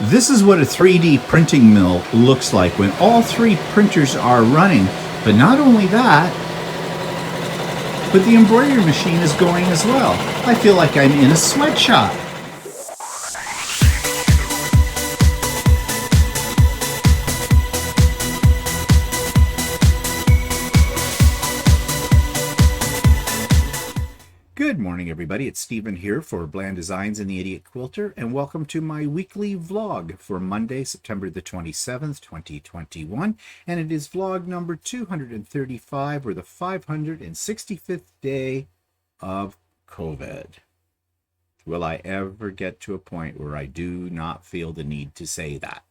This is what a 3D printing mill looks like when all three printers are running. But not only that, but the embroidery machine is going as well. I feel like I'm in a sweatshop. Good morning, everybody. It's Stephen here for Bland Designs and the Idiot Quilter, and welcome to my weekly vlog for Monday, September the 27th, 2021. And it is vlog number 235, or the 565th day of COVID. Will I ever get to a point where I do not feel the need to say that?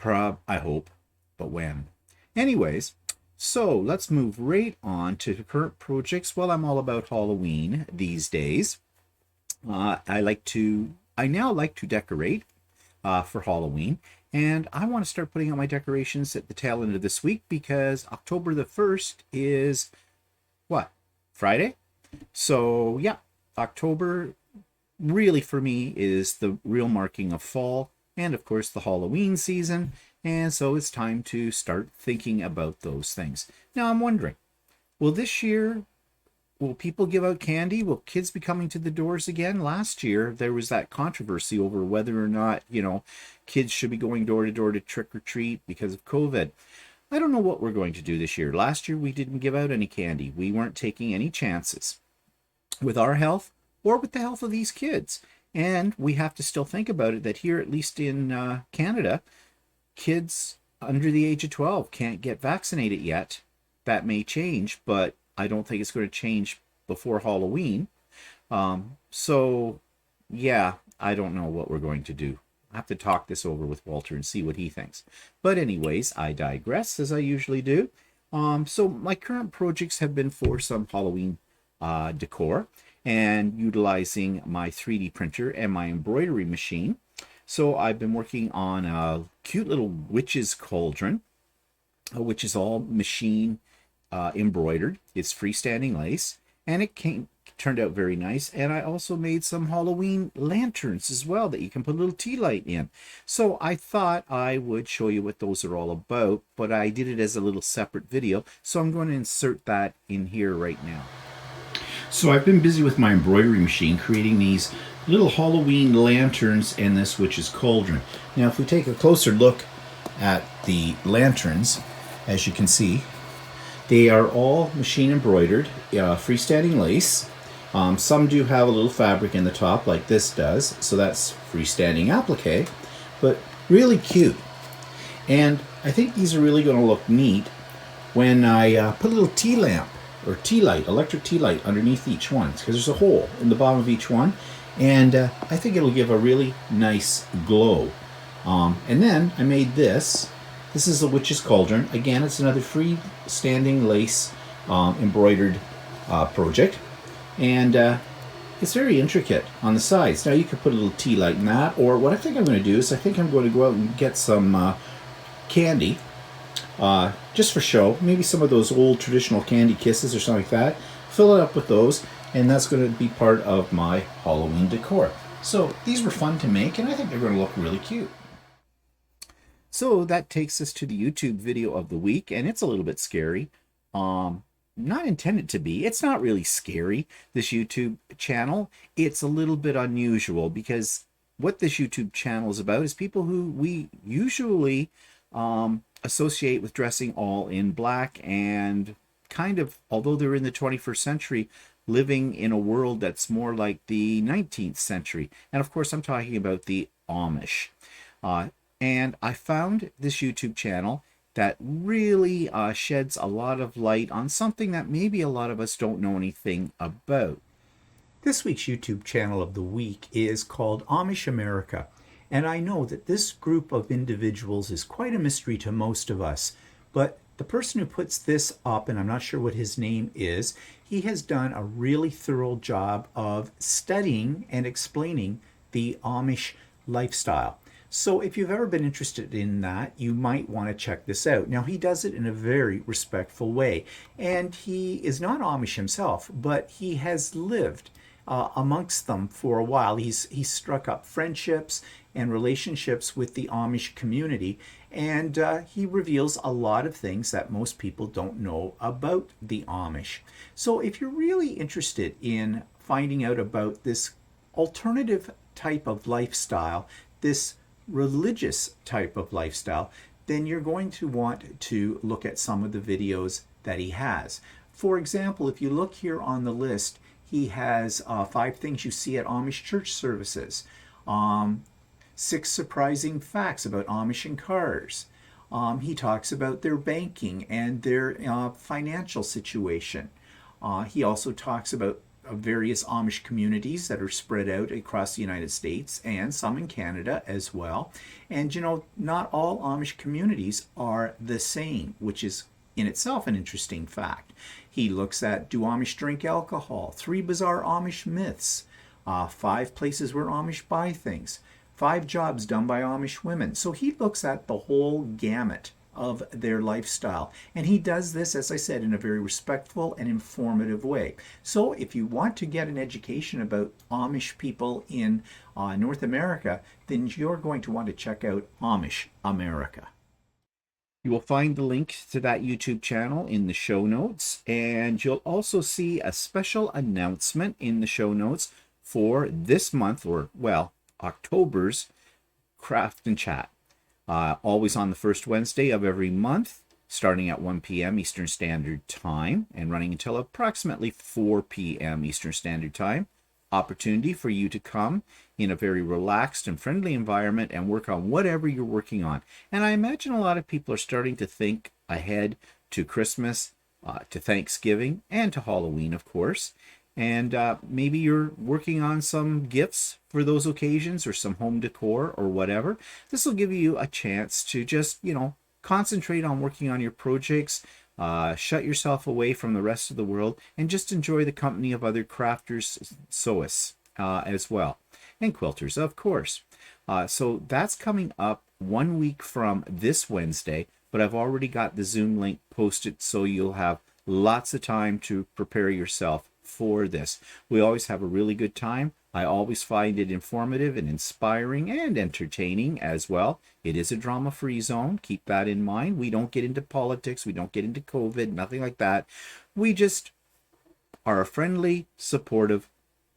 I hope, but when? Anyways, so let's move right on to current projects. Well, I'm all about Halloween these days. I now like to decorate for Halloween, and I want to start putting out my decorations at the tail end of this week because October the 1st is what? Friday? So yeah, October really for me is the real marking of fall and of course the Halloween season. And so it's time to start thinking about those things. Now I'm wondering, will this year, will people give out candy? Will kids be coming to the doors again? Last year, there was that controversy over whether or not, kids should be going door to door to trick or treat because of COVID. I don't know what we're going to do this year. Last year, we didn't give out any candy. We weren't taking any chances with our health or with the health of these kids. And we have to still think about it that here, at least in Canada, kids under the age of 12 can't get vaccinated yet. That may change, but I don't think it's going to change before Halloween. So, yeah, I don't know what we're going to do. I have to talk this over with Walter and see what he thinks. But anyways, I digress, as I usually do. So my current projects have been for some Halloween decor and utilizing my 3D printer and my embroidery machine. So I've been working on a cute little witch's cauldron, which is all machine embroidered. It's freestanding lace, and it turned out very nice. And I also made some Halloween lanterns as well that you can put a little tea light in. So I thought I would show you what those are all about, but I did it as a little separate video. So I'm going to insert that in here right now. So I've been busy with my embroidery machine creating these little Halloween lanterns and this witch's cauldron. Now if we take a closer look at the lanterns, as you can see, they are all machine embroidered, freestanding lace. Some do have a little fabric in the top like this does, so that's freestanding applique, but really cute. And I think these are really going to look neat when I put a little tea lamp or tea light, electric tea light underneath each one, because there's a hole in the bottom of each one. And I think it'll give a really nice glow. And then I made this. This is a witch's cauldron. Again, it's another freestanding lace embroidered project. And it's very intricate on the sides. Now you could put a little tea light in that. Or what I think I'm going to do is I think I'm going to go out and get some candy. Just for show. Maybe some of those old traditional candy kisses or something like that. Fill it up with those. And that's going to be part of my Halloween decor. So these were fun to make, and I think they're going to look really cute. So that takes us to the YouTube video of the week, and it's a little bit scary. Not intended to be. It's not really scary, this YouTube channel. It's a little bit unusual because what this YouTube channel is about is people who we usually associate with dressing all in black and kind of, although they're in the 21st century, living in a world that's more like the 19th century. And of course, I'm talking about the Amish. And I found this YouTube channel that really sheds a lot of light on something that maybe a lot of us don't know anything about. This week's YouTube channel of the week is called Amish America. And I know that this group of individuals is quite a mystery to most of us, but the person who puts this up, and I'm not sure what his name is, he has done a really thorough job of studying and explaining the Amish lifestyle. So if you've ever been interested in that, you might want to check this out. Now, he does it in a very respectful way, and he is not Amish himself, but he has lived amongst them for a while. He's struck up friendships and relationships with the Amish community, and he reveals a lot of things that most people don't know about the Amish. So if you're really interested in finding out about this alternative type of lifestyle, this religious type of lifestyle, then you're going to want to look at some of the videos that he has. For example, if you look here on the list, he has 5 things you see at Amish church services, 6 surprising facts about Amish and cars. He talks about their banking and their financial situation. He also talks about various Amish communities that are spread out across the United States and some in Canada as well. And you know, not all Amish communities are the same, which is in itself an interesting fact. He looks at, do Amish drink alcohol? 3 bizarre Amish myths. 5 places where Amish buy things. 5 jobs done by Amish women. So he looks at the whole gamut of their lifestyle. And he does this, as I said, in a very respectful and informative way. So if you want to get an education about Amish people in North America, then you're going to want to check out Amish America. You will find the link to that YouTube channel in the show notes, and you'll also see a special announcement in the show notes for this month, or well, October's Craft and Chat. Always on the first Wednesday of every month, starting at 1 p.m. Eastern Standard Time and running until approximately 4 p.m. Eastern Standard Time. Opportunity for you to come in a very relaxed and friendly environment and work on whatever you're working on. And I imagine a lot of people are starting to think ahead to Christmas, to Thanksgiving, and to Halloween, of course. And maybe you're working on some gifts for those occasions or some home decor or whatever. This will give you a chance to just, concentrate on working on your projects, shut yourself away from the rest of the world, and just enjoy the company of other crafters, sewists as well, and quilters, of course. So that's coming up 1 week from this Wednesday, but I've already got the Zoom link posted, so you'll have lots of time to prepare yourself for this. We always have a really good time. I always find it informative and inspiring and entertaining as well. It is a drama-free zone. Keep that in mind. We don't get into politics. We don't get into COVID, nothing like that. We just are a friendly, supportive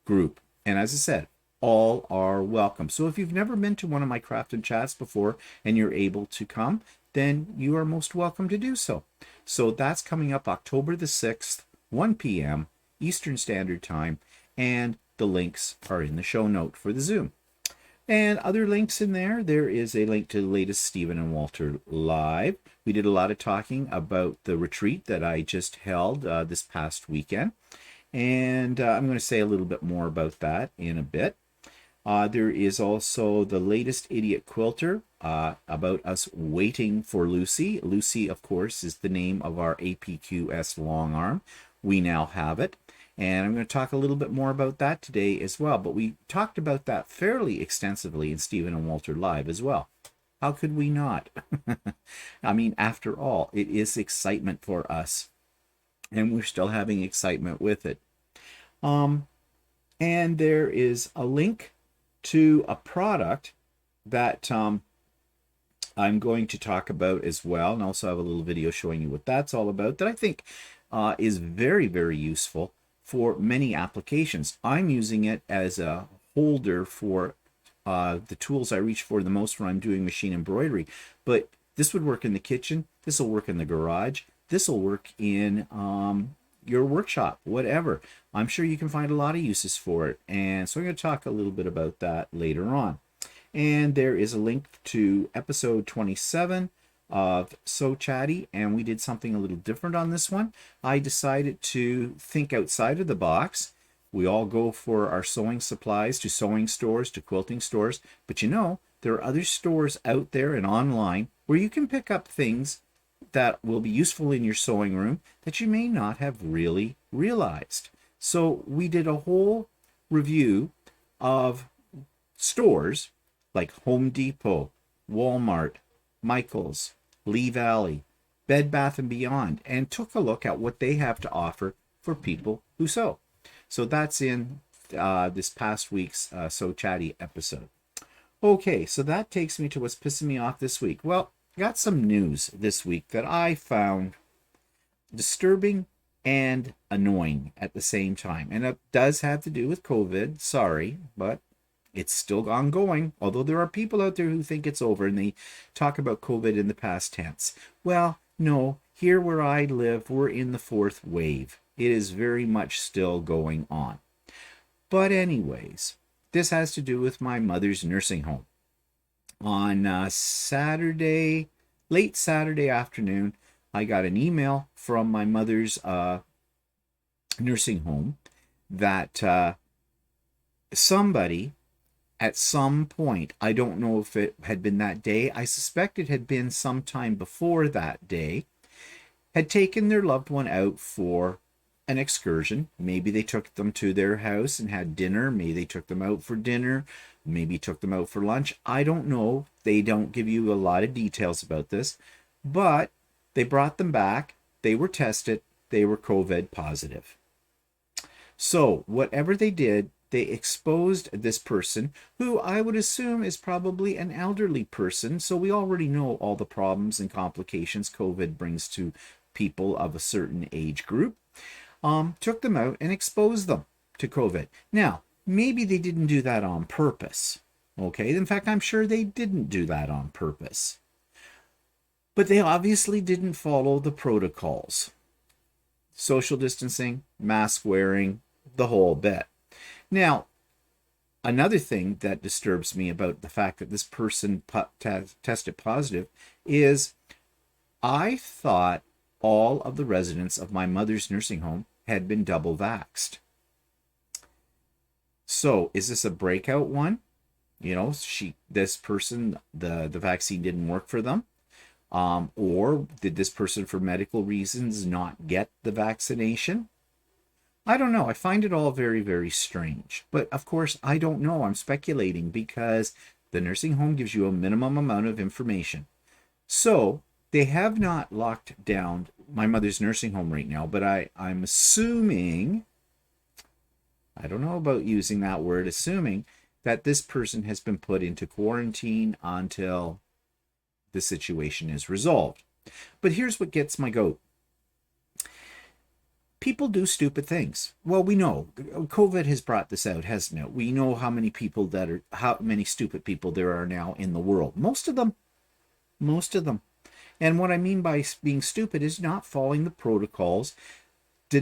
group. And as I said, all are welcome. So if you've never been to one of my craft and chats before and you're able to come, then you are most welcome to do so. So that's coming up October the 6th, 1 p.m. Eastern Standard Time, and the links are in the show note for the Zoom. And other links in there, there is a link to the latest Stephen and Walter Live. We did a lot of talking about the retreat that I just held this past weekend. And I'm going to say a little bit more about that in a bit. There is also the latest Idiot Quilter about us waiting for Lucey. Lucey, of course, is the name of our APQS long arm. We now have it. And I'm going to talk a little bit more about that today as well. But we talked about that fairly extensively in Stephen and Walter Live as well. How could we not? I mean, after all, it is excitement for us. And we're still having excitement with it. And there is a link to a product that I'm going to talk about as well. And also have a little video showing you what that's all about that I think is very, very useful for many applications. I'm using it as a holder for the tools I reach for the most when I'm doing machine embroidery. But this would work in the kitchen. This will work in the garage. This will work in your workshop, whatever. I'm sure you can find a lot of uses for it. And so I'm going to talk a little bit about that later on. And there is a link to episode 27 of So Chatty, and we did something a little different on this one. I decided to think outside of the box. We all go for our sewing supplies to sewing stores, to quilting stores, but there are other stores out there and online where you can pick up things that will be useful in your sewing room that you may not have really realized. So we did a whole review of stores like Home Depot, Walmart, Michael's, Lee Valley, Bed Bath & Beyond, and took a look at what they have to offer for people who sew. So that's in this past week's So Chatty episode. Okay, so that takes me to what's pissing me off this week. Well, I got some news this week that I found disturbing and annoying at the same time. And it does have to do with COVID, sorry, but it's still ongoing. Although there are people out there who think it's over and they talk about COVID in the past tense. Well, no, here where I live, we're in the fourth wave. It is very much still going on. But anyways, this has to do with my mother's nursing home. On Saturday, late Saturday afternoon, I got an email from my mother's nursing home that somebody at some point, I don't know if it had been that day, I suspect it had been sometime before that day, had taken their loved one out for an excursion. Maybe they took them to their house and had dinner. Maybe they took them out for dinner. Maybe took them out for lunch. I don't know. They don't give you a lot of details about this. But they brought them back. They were tested. They were COVID positive. So whatever they did, they exposed this person, who I would assume is probably an elderly person. So we already know all the problems and complications COVID brings to people of a certain age group. Took them out and exposed them to COVID. Now, maybe they didn't do that on purpose. Okay, in fact, I'm sure they didn't do that on purpose. But they obviously didn't follow the protocols. Social distancing, mask wearing, the whole bit. Now, another thing that disturbs me about the fact that this person tested positive is I thought all of the residents of my mother's nursing home had been double vaxxed. So is this a breakout one? You know, this person, the vaccine didn't work for them. Or did this person for medical reasons not get the vaccination? I don't know. I find it all very, very strange. But of course, I don't know. I'm speculating because the nursing home gives you a minimum amount of information. So they have not locked down my mother's nursing home right now, but I'm assuming, I don't know about using that word, assuming that this person has been put into quarantine until the situation is resolved. But here's what gets my goat. People do stupid things. Well, we know COVID has brought this out, hasn't it? We know how many stupid people there are now in the world. Most of them. And what I mean by being stupid is not following the protocols. The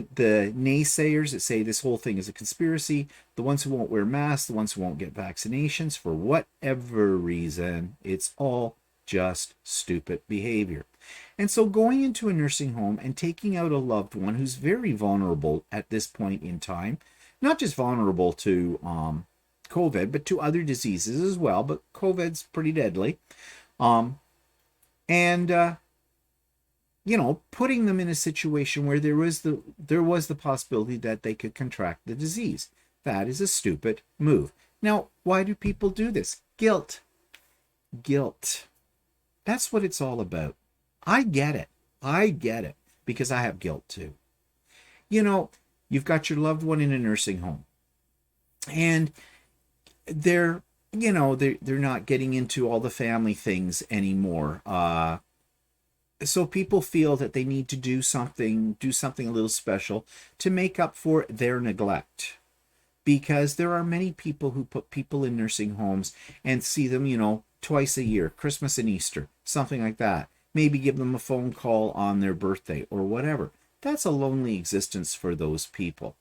naysayers that say this whole thing is a conspiracy, the ones who won't wear masks, the ones who won't get vaccinations, for whatever reason, it's all just stupid behavior. And so going into a nursing home and taking out a loved one who's very vulnerable at this point in time, not just vulnerable to COVID, but to other diseases as well, but COVID's pretty deadly. Putting them in a situation where there was the possibility that they could contract the disease. That is a stupid move. Now, why do people do this? Guilt. That's what it's all about. I get it because I have guilt too. You've got your loved one in a nursing home and they're not getting into all the family things anymore. So people feel that they need to do something a little special to make up for their neglect. Because there are many people who put people in nursing homes and see them, twice a year, Christmas and Easter, something like that. Maybe give them a phone call on their birthday or whatever. That's a lonely existence for those people.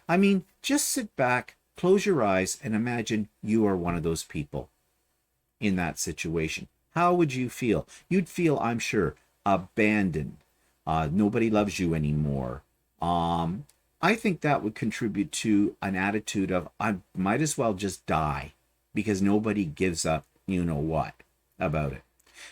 I mean, just sit back, close your eyes, and imagine you are one of those people in that situation. How would you feel? You'd feel, I'm sure, abandoned. Nobody loves you anymore. I think that would contribute to an attitude of, I might as well just die because nobody gives up what about it.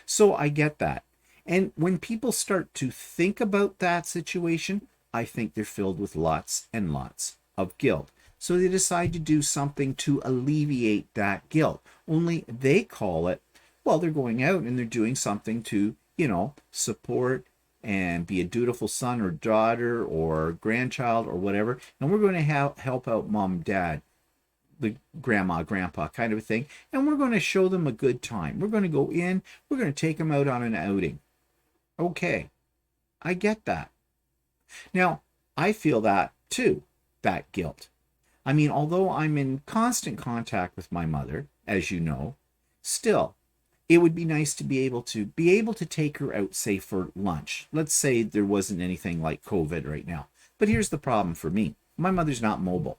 So I get that. And when people start to think about that situation, I think they're filled with lots and lots of guilt. So they decide to do something to alleviate that guilt. Only they call it, they're going out and they're doing something to, support and be a dutiful son or daughter or grandchild or whatever. And we're going to help out mom, dad, the grandma, grandpa kind of a thing. And we're going to show them a good time. We're going to go in, we're going to take them out on an outing. Okay, I get that. Now, I feel that too, that guilt. I mean, although I'm in constant contact with my mother, as you know, still, it would be nice to be able to take her out, say, for lunch. Let's say there wasn't anything like COVID right now. But here's the problem for me. My mother's not mobile.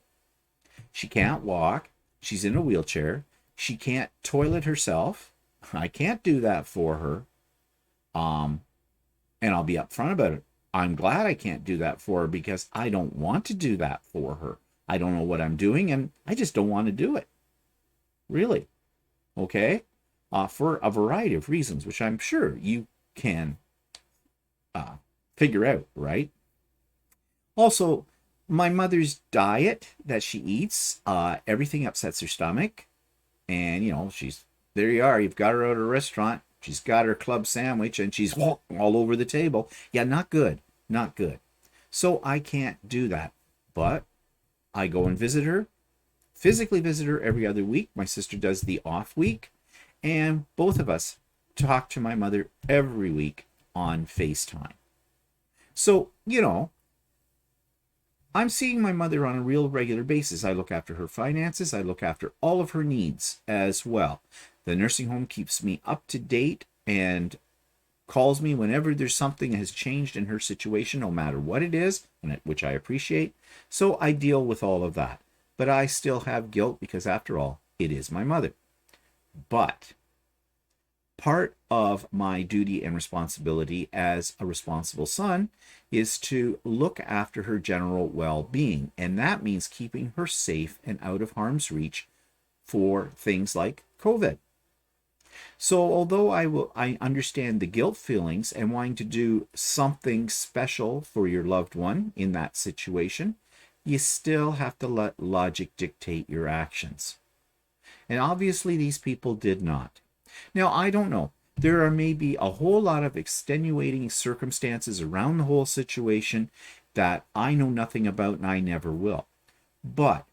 She can't walk. She's in a wheelchair. She can't toilet herself. I can't do that for her. And I'll be upfront about it. I'm glad I can't do that for her because I don't want to do that for her. I don't know what I'm doing, and I just don't want to do it. Really. Okay? For a variety of reasons, which I'm sure you can figure out, right? Also, my mother's diet that she eats, everything upsets her stomach. And, there you are. You've got her out at a restaurant. She's got her club sandwich and she's all over the table. Yeah, not good. Not good. So I can't do that. But I go and visit her, physically visit her every other week. My sister does the off week. And both of us talk to my mother every week on FaceTime. So, I'm seeing my mother on a real regular basis. I look after her finances. I look after all of her needs as well. The nursing home keeps me up to date and calls me whenever there's something that has changed in her situation, no matter what it is, which I appreciate. So I deal with all of that. But I still have guilt because, after all, it is my mother. But part of my duty and responsibility as a responsible son is to look after her general well-being. And that means keeping her safe and out of harm's reach for things like COVID. So although I understand the guilt feelings and wanting to do something special for your loved one in that situation, you still have to let logic dictate your actions. And obviously these people did not. Now, I don't know. There are maybe a whole lot of extenuating circumstances around the whole situation that I know nothing about and I never will. But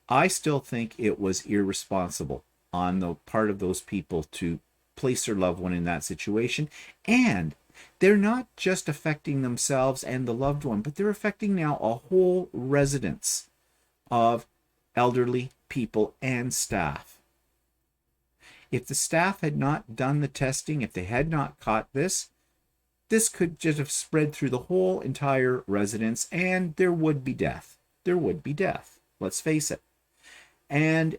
I still think it was irresponsible on the part of those people to place their loved one in that situation. And they're not just affecting themselves and the loved one, but they're affecting now a whole residence of elderly people and staff. If the staff had not done the testing, if they had not caught this could just have spread through the whole entire residence and there would be death. There would be death. Let's face it. And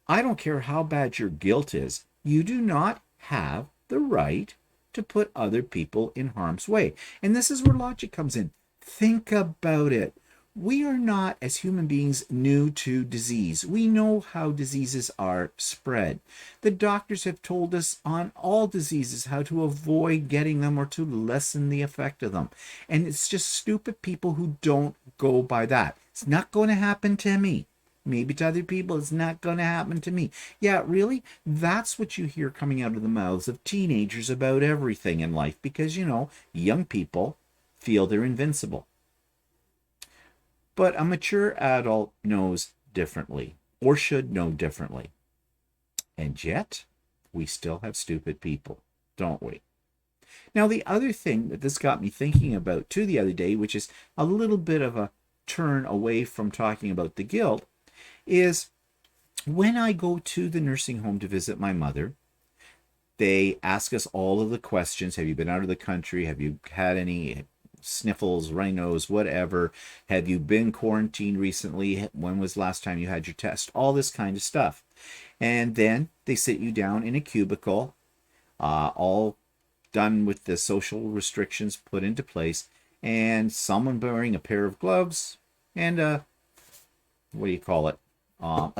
I don't care how bad your guilt is, you do not have the right to put other people in harm's way. And this is where logic comes in. Think about it. We are not, as human beings, new to disease. We know how diseases are spread. The doctors have told us on all diseases how to avoid getting them or to lessen the effect of them. And it's just stupid people who don't go by that. It's not going to happen to me. Maybe to other people, it's not going to happen to me. Yeah, really? That's what you hear coming out of the mouths of teenagers about everything in life because, young people feel they're invincible. But a mature adult knows differently, or should know differently. And yet, we still have stupid people, don't we? Now, the other thing that this got me thinking about too the other day, which is a little bit of a turn away from talking about the guilt, is when I go to the nursing home to visit my mother, they ask us all of the questions. Have you been out of the country? Have you had any sniffles, runny nose, whatever? Have you been quarantined recently? When was the last time you had your test? All this kind of stuff. And then they sit you down in a cubicle, all done with the social restrictions put into place, and someone wearing a pair of gloves and a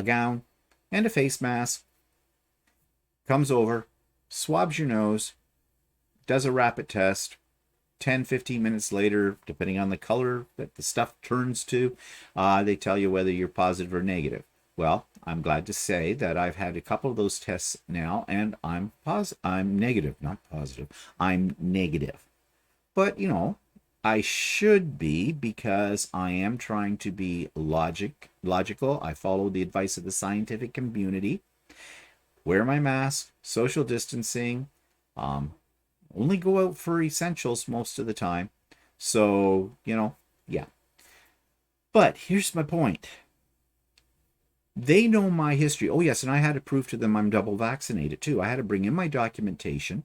gown and a face mask comes over, swabs your nose, does a rapid test. 10-15 minutes later, depending on the color that the stuff turns to, they tell you whether you're positive or negative. Well, I'm glad to say that I've had a couple of those tests now, and I'm negative, not positive. I'm negative. But, I should be, because I am trying to be logical. I follow the advice of the scientific community. Wear my mask, social distancing, only go out for essentials most of the time. So, yeah. But here's my point. They know my history. Oh, yes, and I had to prove to them I'm double vaccinated too. I had to bring in my documentation,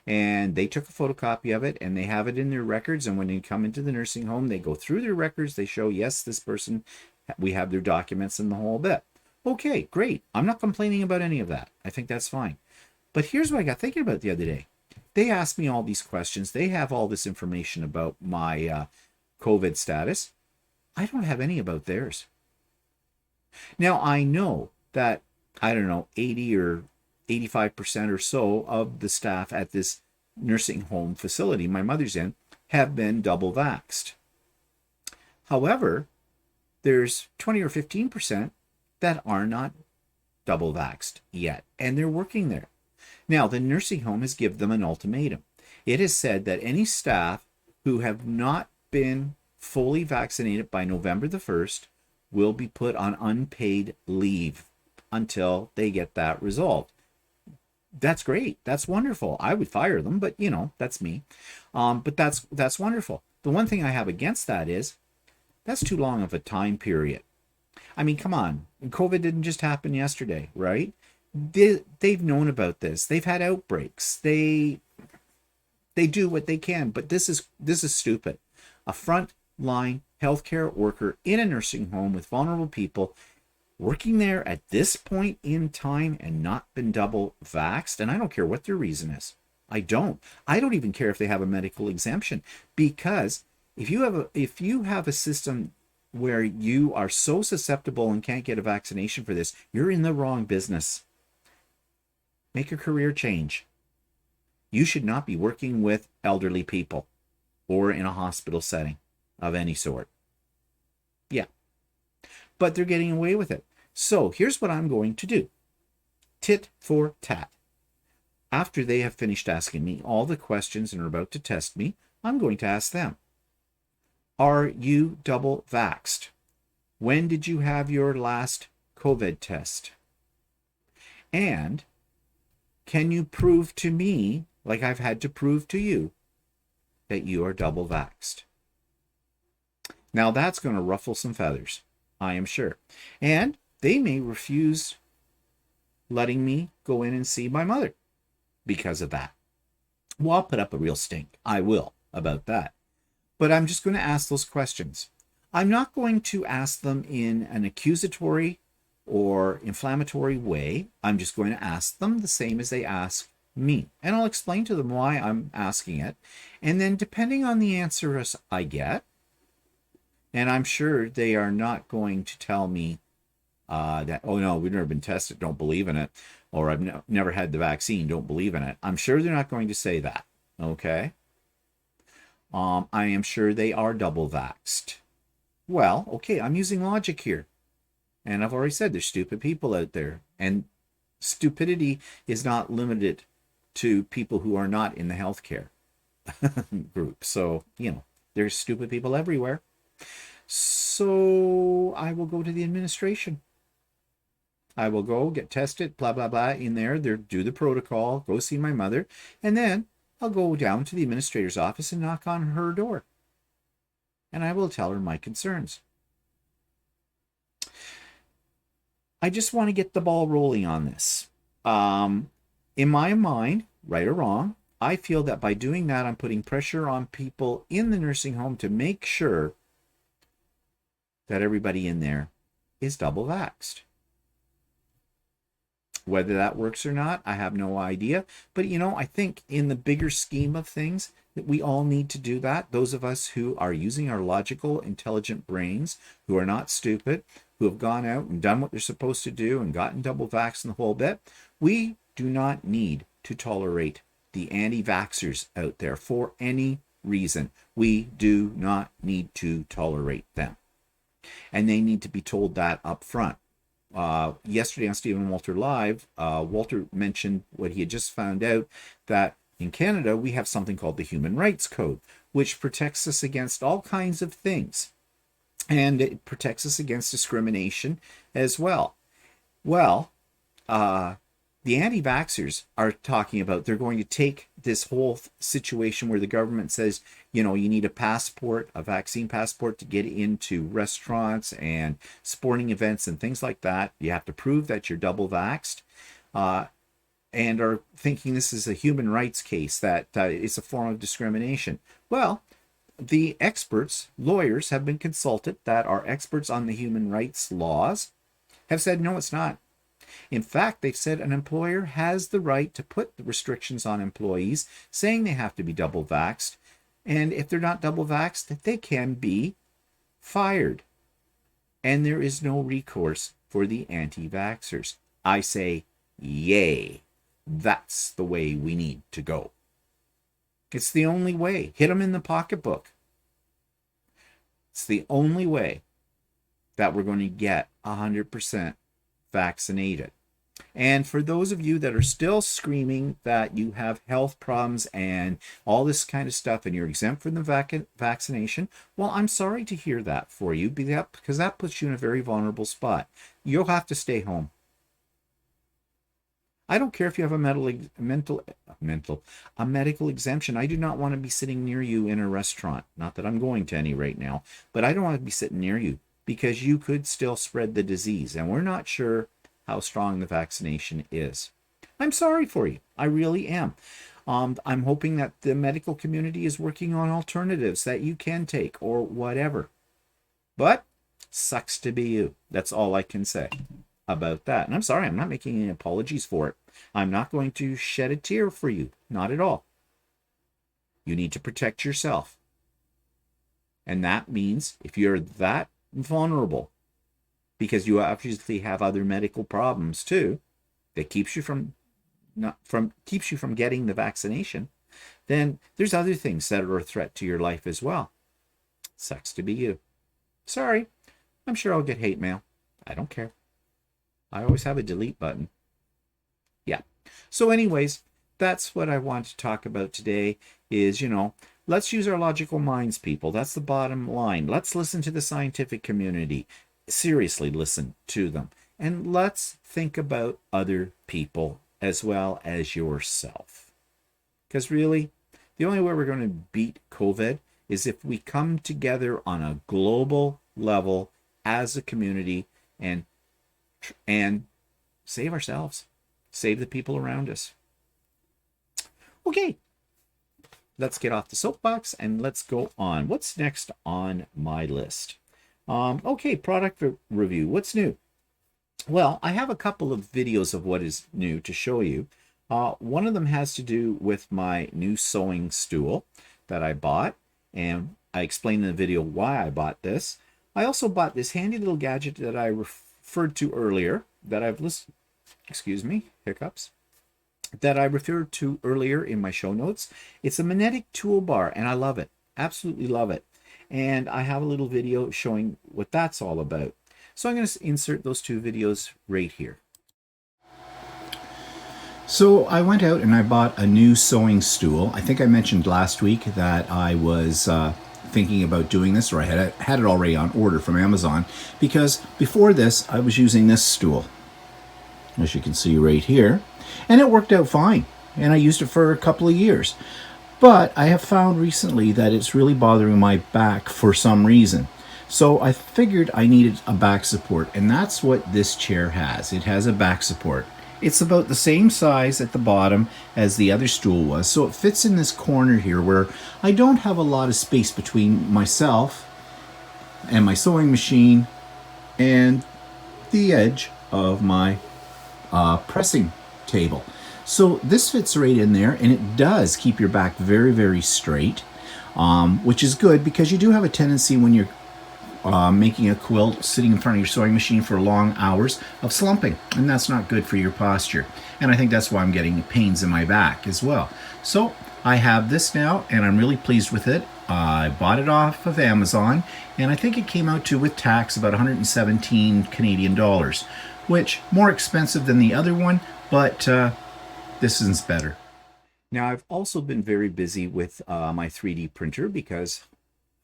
and they took a photocopy of it, and they have it in their records. And when they come into the nursing home, they go through their records. They show, yes, this person, we have their documents and the whole bit. Okay, great. I'm not complaining about any of that. I think that's fine. But here's what I got thinking about the other day. They asked me all these questions. They have all this information about my COVID status. I don't have any about theirs. Now, I know that, I don't know, 80 or 85% or so of the staff at this nursing home facility my mother's in have been double vaxxed. However, there's 20 or 15% that are not double vaxxed yet, and they're working there. Now, the nursing home has given them an ultimatum. It has said that any staff who have not been fully vaccinated by November the 1st will be put on unpaid leave until they get that resolved. That's great. That's wonderful. I would fire them, but that's me. But that's wonderful. The one thing I have against that is that's too long of a time period. I mean, come on. COVID didn't just happen yesterday, right? They've known about this. They've had outbreaks. They do what they can, but this is stupid. A frontline healthcare worker in a nursing home with vulnerable people working there at this point in time and not been double vaxxed, and I don't care what their reason is. I don't even care if they have a medical exemption, because if you have a system where you are so susceptible and can't get a vaccination for this, you're in the wrong business. Make a career change. You should not be working with elderly people or in a hospital setting of any sort. Yeah. But they're getting away with it. So here's what I'm going to do. Tit for tat. After they have finished asking me all the questions and are about to test me, I'm going to ask them, are you double vaxxed? When did you have your last COVID test? And can you prove to me, like I've had to prove to you, that you are double vaxxed? Now that's going to ruffle some feathers, I am sure. And they may refuse letting me go in and see my mother because of that. Well, I'll put up a real stink. I will, about that. But I'm just going to ask those questions. I'm not going to ask them in an accusatory or inflammatory way. I'm just going to ask them the same as they ask me. And I'll explain to them why I'm asking it. And then depending on the answers I get, and I'm sure they are not going to tell me that, oh no, we've never been tested, don't believe in it, or I've never had the vaccine, don't believe in it. I'm sure they're not going to say that, okay? I am sure they are double vaxxed. Well, okay, I'm using logic here. And I've already said there's stupid people out there. And stupidity is not limited to people who are not in the healthcare group. So, there's stupid people everywhere. So I will go to the administration. I will go get tested, blah, blah, blah, in there, do the protocol, go see my mother, and then I'll go down to the administrator's office and knock on her door. And I will tell her my concerns. I just want to get the ball rolling on this. In my mind, right or wrong, I feel that by doing that, I'm putting pressure on people in the nursing home to make sure that everybody in there is double vaxxed. Whether that works or not, I have no idea. But, I think in the bigger scheme of things, that we all need to do that. Those of us who are using our logical, intelligent brains, who are not stupid, who have gone out and done what they're supposed to do and gotten double vaxxed and the whole bit, we do not need to tolerate the anti-vaxxers out there for any reason. We do not need to tolerate them. And they need to be told that up front. Yesterday on Stephen Walter Live, Walter mentioned what he had just found out, that in Canada we have something called the Human Rights Code, which protects us against all kinds of things. And it protects us against discrimination as well. Well, the anti-vaxxers are talking about they're going to take this whole situation where the government says, you know, you need a passport, a vaccine passport to get into restaurants and sporting events and things like that. You have to prove that you're double vaxxed, and are thinking this is a human rights case, that it's a form of discrimination. Well, the experts, lawyers have been consulted that are experts on the human rights laws, have said, no, it's not. In fact, they've said an employer has the right to put the restrictions on employees, saying they have to be double vaxxed. And if they're not double vaxxed, they can be fired. And there is no recourse for the anti-vaxxers. I say, yay. That's the way we need to go. It's the only way. Hit them in the pocketbook. It's the only way that we're going to get 100% vaccinated. And for those of you that are still screaming that you have health problems and all this kind of stuff and you're exempt from the vaccination, well, I'm sorry to hear that for you, because that puts you in a very vulnerable spot. You'll have to stay home. I don't care if you have a medical exemption. I do not want to be sitting near you in a restaurant. Not that I'm going to any right now, but I don't want to be sitting near you, because you could still spread the disease, and we're not sure how strong the vaccination is. I'm sorry for you. I really am. I'm hoping that the medical community is working on alternatives that you can take or whatever. But sucks to be you. That's all I can say about that. And I'm sorry, I'm not making any apologies for it. I'm not going to shed a tear for you. Not at all. You need to protect yourself. And that means if you're that vulnerable, because you obviously have other medical problems too, that keeps you from getting the vaccination, then there's other things that are a threat to your life as well. Sucks to be you. Sorry. I'm sure I'll get hate mail. I don't care. I always have a delete button. Yeah. So anyways, that's what I want to talk about today is, let's use our logical minds, people. That's the bottom line. Let's listen to the scientific community. Seriously, listen to them. And let's think about other people as well as yourself. Because really, the only way we're going to beat COVID is if we come together on a global level as a community and save ourselves, save the people around us. Okay, let's get off the soapbox and let's go on. What's next on my list? Okay, product review. What's new? Well, I have a couple of videos of what is new to show you. One of them has to do with my new sewing stool that I bought, and I explained in the video why I bought this. I also bought this handy little gadget that I referred to earlier, that I've listed, that I referred to earlier in my show notes. It's a magnetic toolbar, and I love it. Absolutely love it. And I have a little video showing what that's all about. So I'm going to insert those two videos right here. So I went out and I bought a new sewing stool. I think I mentioned last week that I was thinking about doing this, or I had it already on order from Amazon, because before this I was using this stool, as you can see right here, and it worked out fine, and I used it for a couple of years. But I have found recently that it's really bothering my back for some reason. So I figured I needed a back support, and that's what this chair has. It has a back support. It's about the same size at the bottom as the other stool was, so it fits in this corner here where I don't have a lot of space between myself and my sewing machine and the edge of my pressing table. So this fits right in there, and it does keep your back very, very straight, which is good because you do have a tendency when you're making a quilt, sitting in front of your sewing machine for long hours, of slumping, and that's not good for your posture. And I think that's why I'm getting pains in my back as well. So I have this now, and I'm really pleased with it. I bought it off of Amazon, and I think it came out to, with tax, about 117 Canadian dollars, which more expensive than the other one, but this is better. Now, I've also been very busy with my 3D printer because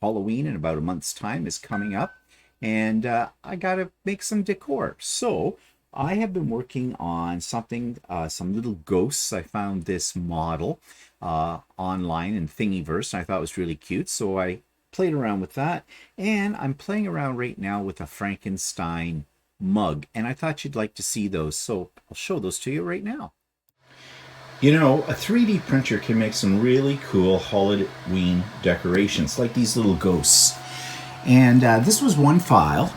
Halloween in about a month's time is coming up, and I got to make some decor. So I have been working on something, some little ghosts. I found this model online in Thingiverse, and I thought it was really cute. So I played around with that, and I'm playing around right now with a Frankenstein mug, and I thought you'd like to see those. So I'll show those to you right now. You know, a 3D printer can make some really cool Halloween decorations, like these little ghosts. And this was one file,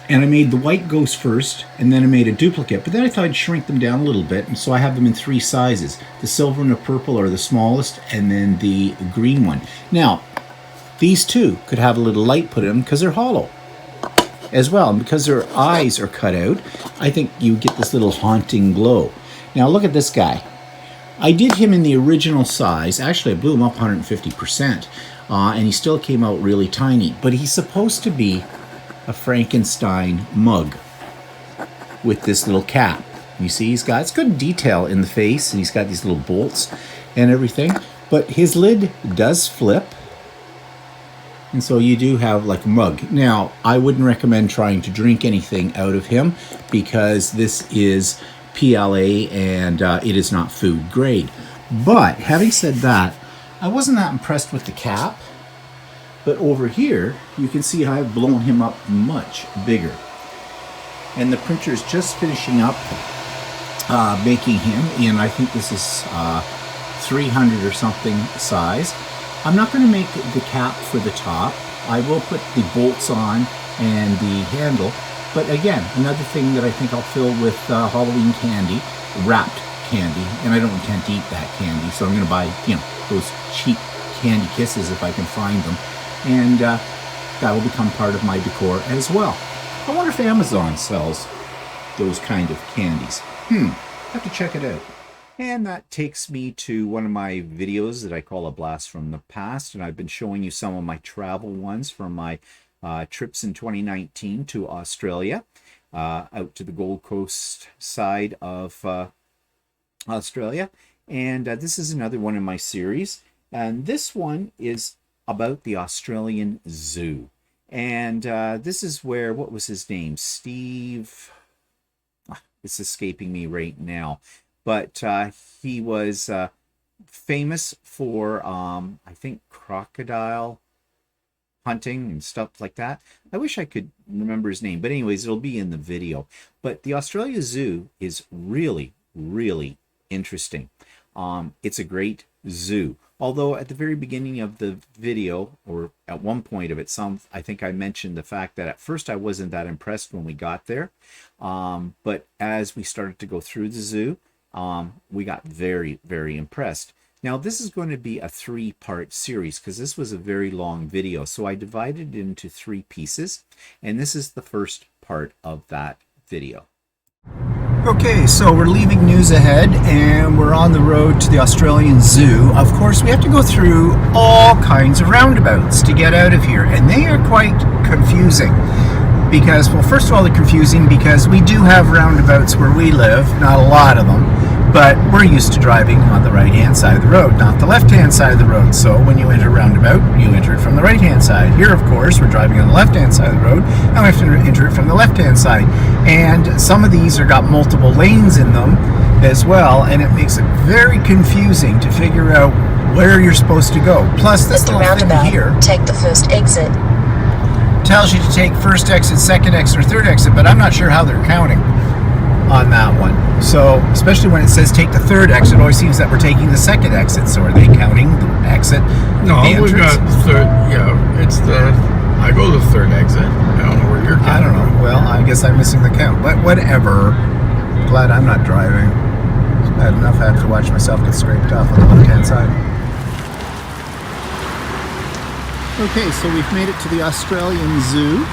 and I made the white ghost first, and then I made a duplicate, but then I thought I'd shrink them down a little bit, and so I have them in 3 sizes. The silver and the purple are the smallest, and then the green one. Now, these two could have a little light put in them because they're hollow as well, and because their eyes are cut out, I think you get this little haunting glow. Now look at this guy. I did him in the original size. Actually, I blew him up 150%, and he still came out really tiny. But he's supposed to be a Frankenstein mug with this little cap. You see, it's good detail in the face, and he's got these little bolts and everything. But his lid does flip, and so you do have like a mug. Now, I wouldn't recommend trying to drink anything out of him because this is PLA and it is not food grade. But having said that, I wasn't that impressed with the cap. But over here, you can see how I've blown him up much bigger. And the printer is just finishing up making him in, I think this is 300 or something size. I'm not going to make the cap for the top. I will put the bolts on and the handle. But again, another thing that I think I'll fill with Halloween candy, wrapped candy, and I don't intend to eat that candy, so I'm going to buy, you know, those cheap candy kisses if I can find them, and that will become part of my decor as well. I wonder if Amazon sells those kind of candies. Have to check it out. And that takes me to one of my videos that I call a blast from the past, and I've been showing you some of my travel ones from my trips in 2019 to Australia, out to the Gold Coast side of Australia. And this is another one in my series. And this one is about the Australian Zoo. And this is where, what was his name? Steve, it's escaping me right now. But he was famous for, I think, crocodile hunting and stuff like that. I wish I could remember his name, but anyways, it'll be in the video. But the Australia Zoo is really, really interesting. It's a great zoo. Although at the very beginning of the video, or at one point of it, I think I mentioned the fact that at first I wasn't that impressed when we got there. But as we started to go through the zoo, we got very, very impressed. Now, this is going to be a 3-part series because this was a very long video. So I divided it into 3 pieces, and this is the first part of that video. Okay, so we're leaving News Ahead and we're on the road to the Australian Zoo. Of course, we have to go through all kinds of roundabouts to get out of here, and they are quite confusing. Because, well, first of all, they're confusing because we do have roundabouts where we live, not a lot of them. But we're used to driving on the right-hand side of the road, not the left-hand side of the road. So when you enter a roundabout, you enter it from the right-hand side. Here, of course, we're driving on the left-hand side of the road, and we have to enter it from the left-hand side. And some of these are got multiple lanes in them as well, and it makes it very confusing to figure out where you're supposed to go. Plus, this little thing here, take the first exit, tells you to take first exit, second exit, or third exit, but I'm not sure how they're counting on that one. So, especially when it says take the third exit, it always seems that we're taking the second exit. So are they counting the exit? No, we got third, yeah, it's the, I go the third exit. I don't know where you're counting. I don't know. Well, I guess I'm missing the count. But whatever. Glad I'm not driving. It's bad enough I have to watch myself get scraped off on the left-hand side. Okay, so we've made it to the Australian Zoo.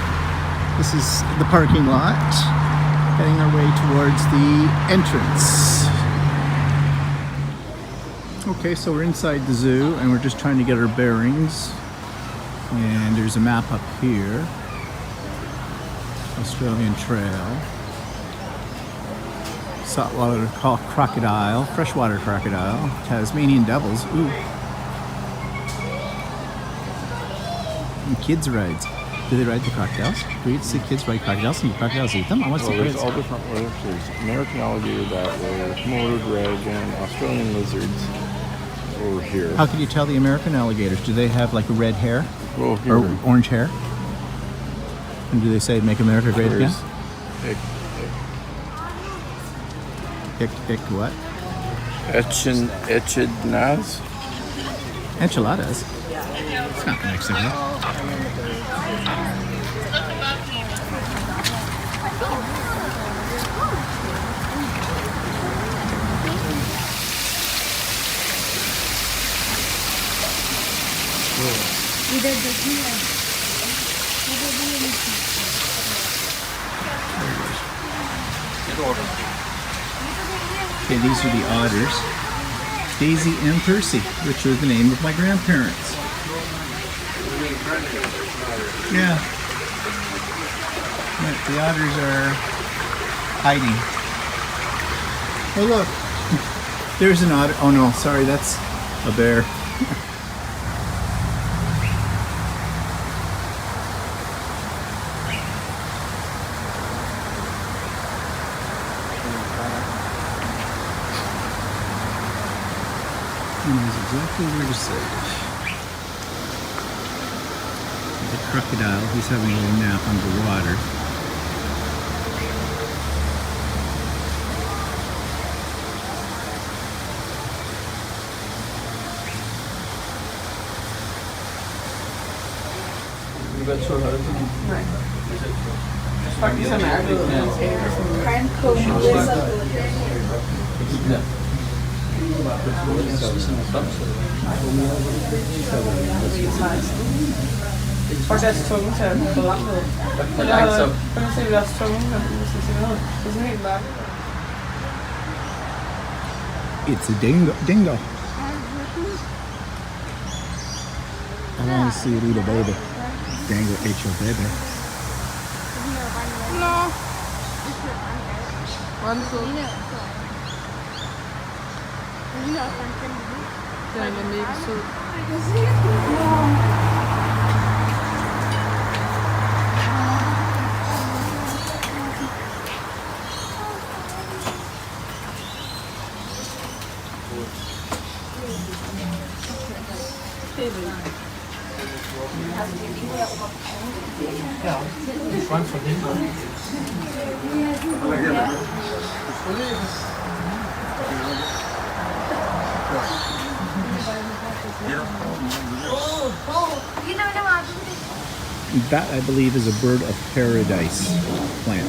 This is the parking lot. Heading our way towards the entrance. Okay, so we're inside the zoo and we're just trying to get our bearings. And there's a map up here. Australian Trail. saltwater crocodile, freshwater crocodile, Tasmanian devils. Ooh. And kids rides. Do they ride the crocodiles? Do we see kids ride crocodiles and the crocodiles eat them? I want to see There's kids. all different ways. There's American alligator that way, Komodo dragon, Australian lizards over here. How can you tell the American alligators? Do they have like a red hair Well, here. or orange hair? And do they say "Make America Great Again"? There's What? echidnas. Enchiladas. It's not Mexican. Okay, these are the otters. Daisy and Percy, which were the name of my grandparents. Yeah. But the otters are hiding. Oh look, there's an otter. Oh no, sorry, that's a bear. He knows exactly where to sit. The crocodile, he's having a little nap underwater. Og deres tunge til at få langt ned. Kan du se deres tunge, når du ser ned? Det er sådan helt mørkt. It's a dingo. I want to see it eat a baby. Dingo ate your baby. Nå. Hvordan så? Den er mega sød. That, I believe, is a bird of paradise plant.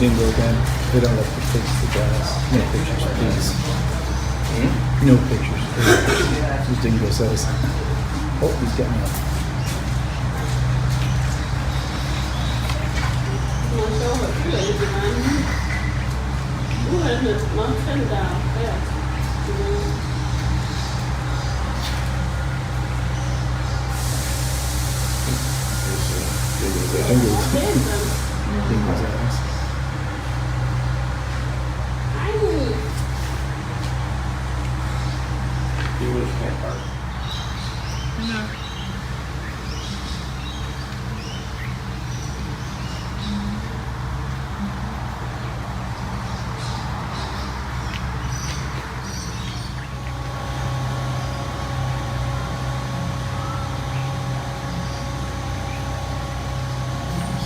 Dingo again. They don't have to face the grass. No pictures, please. No pictures, please. As Dingo says. Oh, he's getting up. Dingo's ass.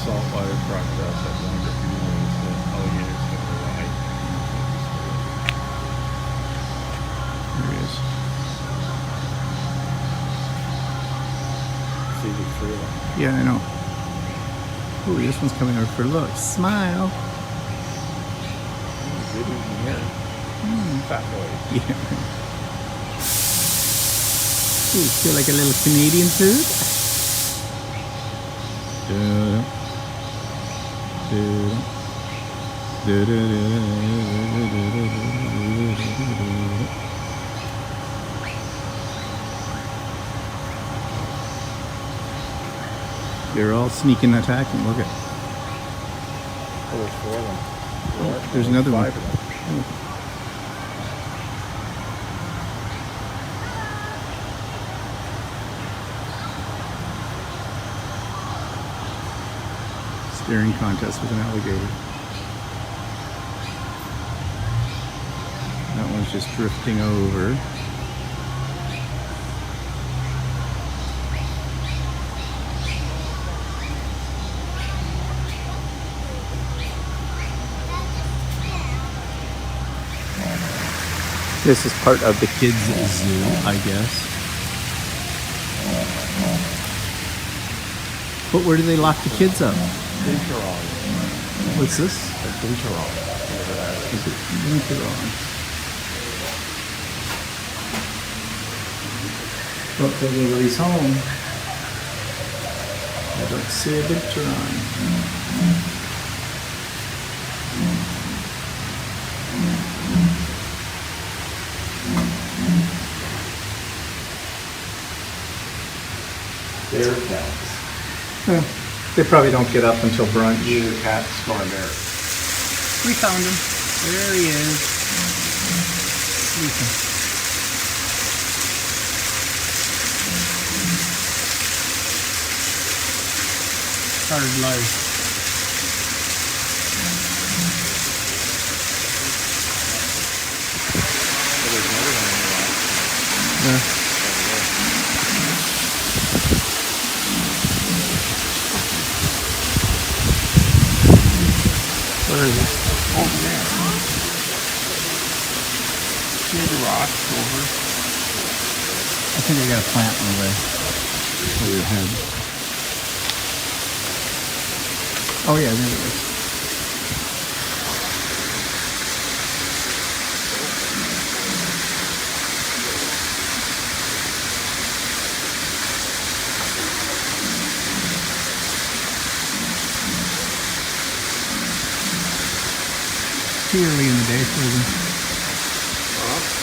Saltwater crocodiles have longer femurs than alligators have wide. There he is. See the trail. Yeah, I know. Ooh, this one's coming over for a look. Smile. Good eating here. Fat boy. Yeah. Ooh, feel like a little Canadian food? They're all sneaking attacking. Look at Oh, there's 4 of them. Oh, there's another one. 5 of them. Staring contest with an alligator. That one's just drifting over. This is part of the kids' zoo, I guess. But where do they lock the kids up? What's this? A Quilter. Is it Quilter? Look, everybody's home. I don't see a Quilter. Bear cats. They probably don't get up until brunch. Neither cats nor bear. We found him. There he is. Sleeping. Hard life. There's another one in the lot. Yeah. Where is it? Over there. See the rocks over? I think I got a plant in the way. Over your head. Oh yeah, there it is. Too early in the day for them.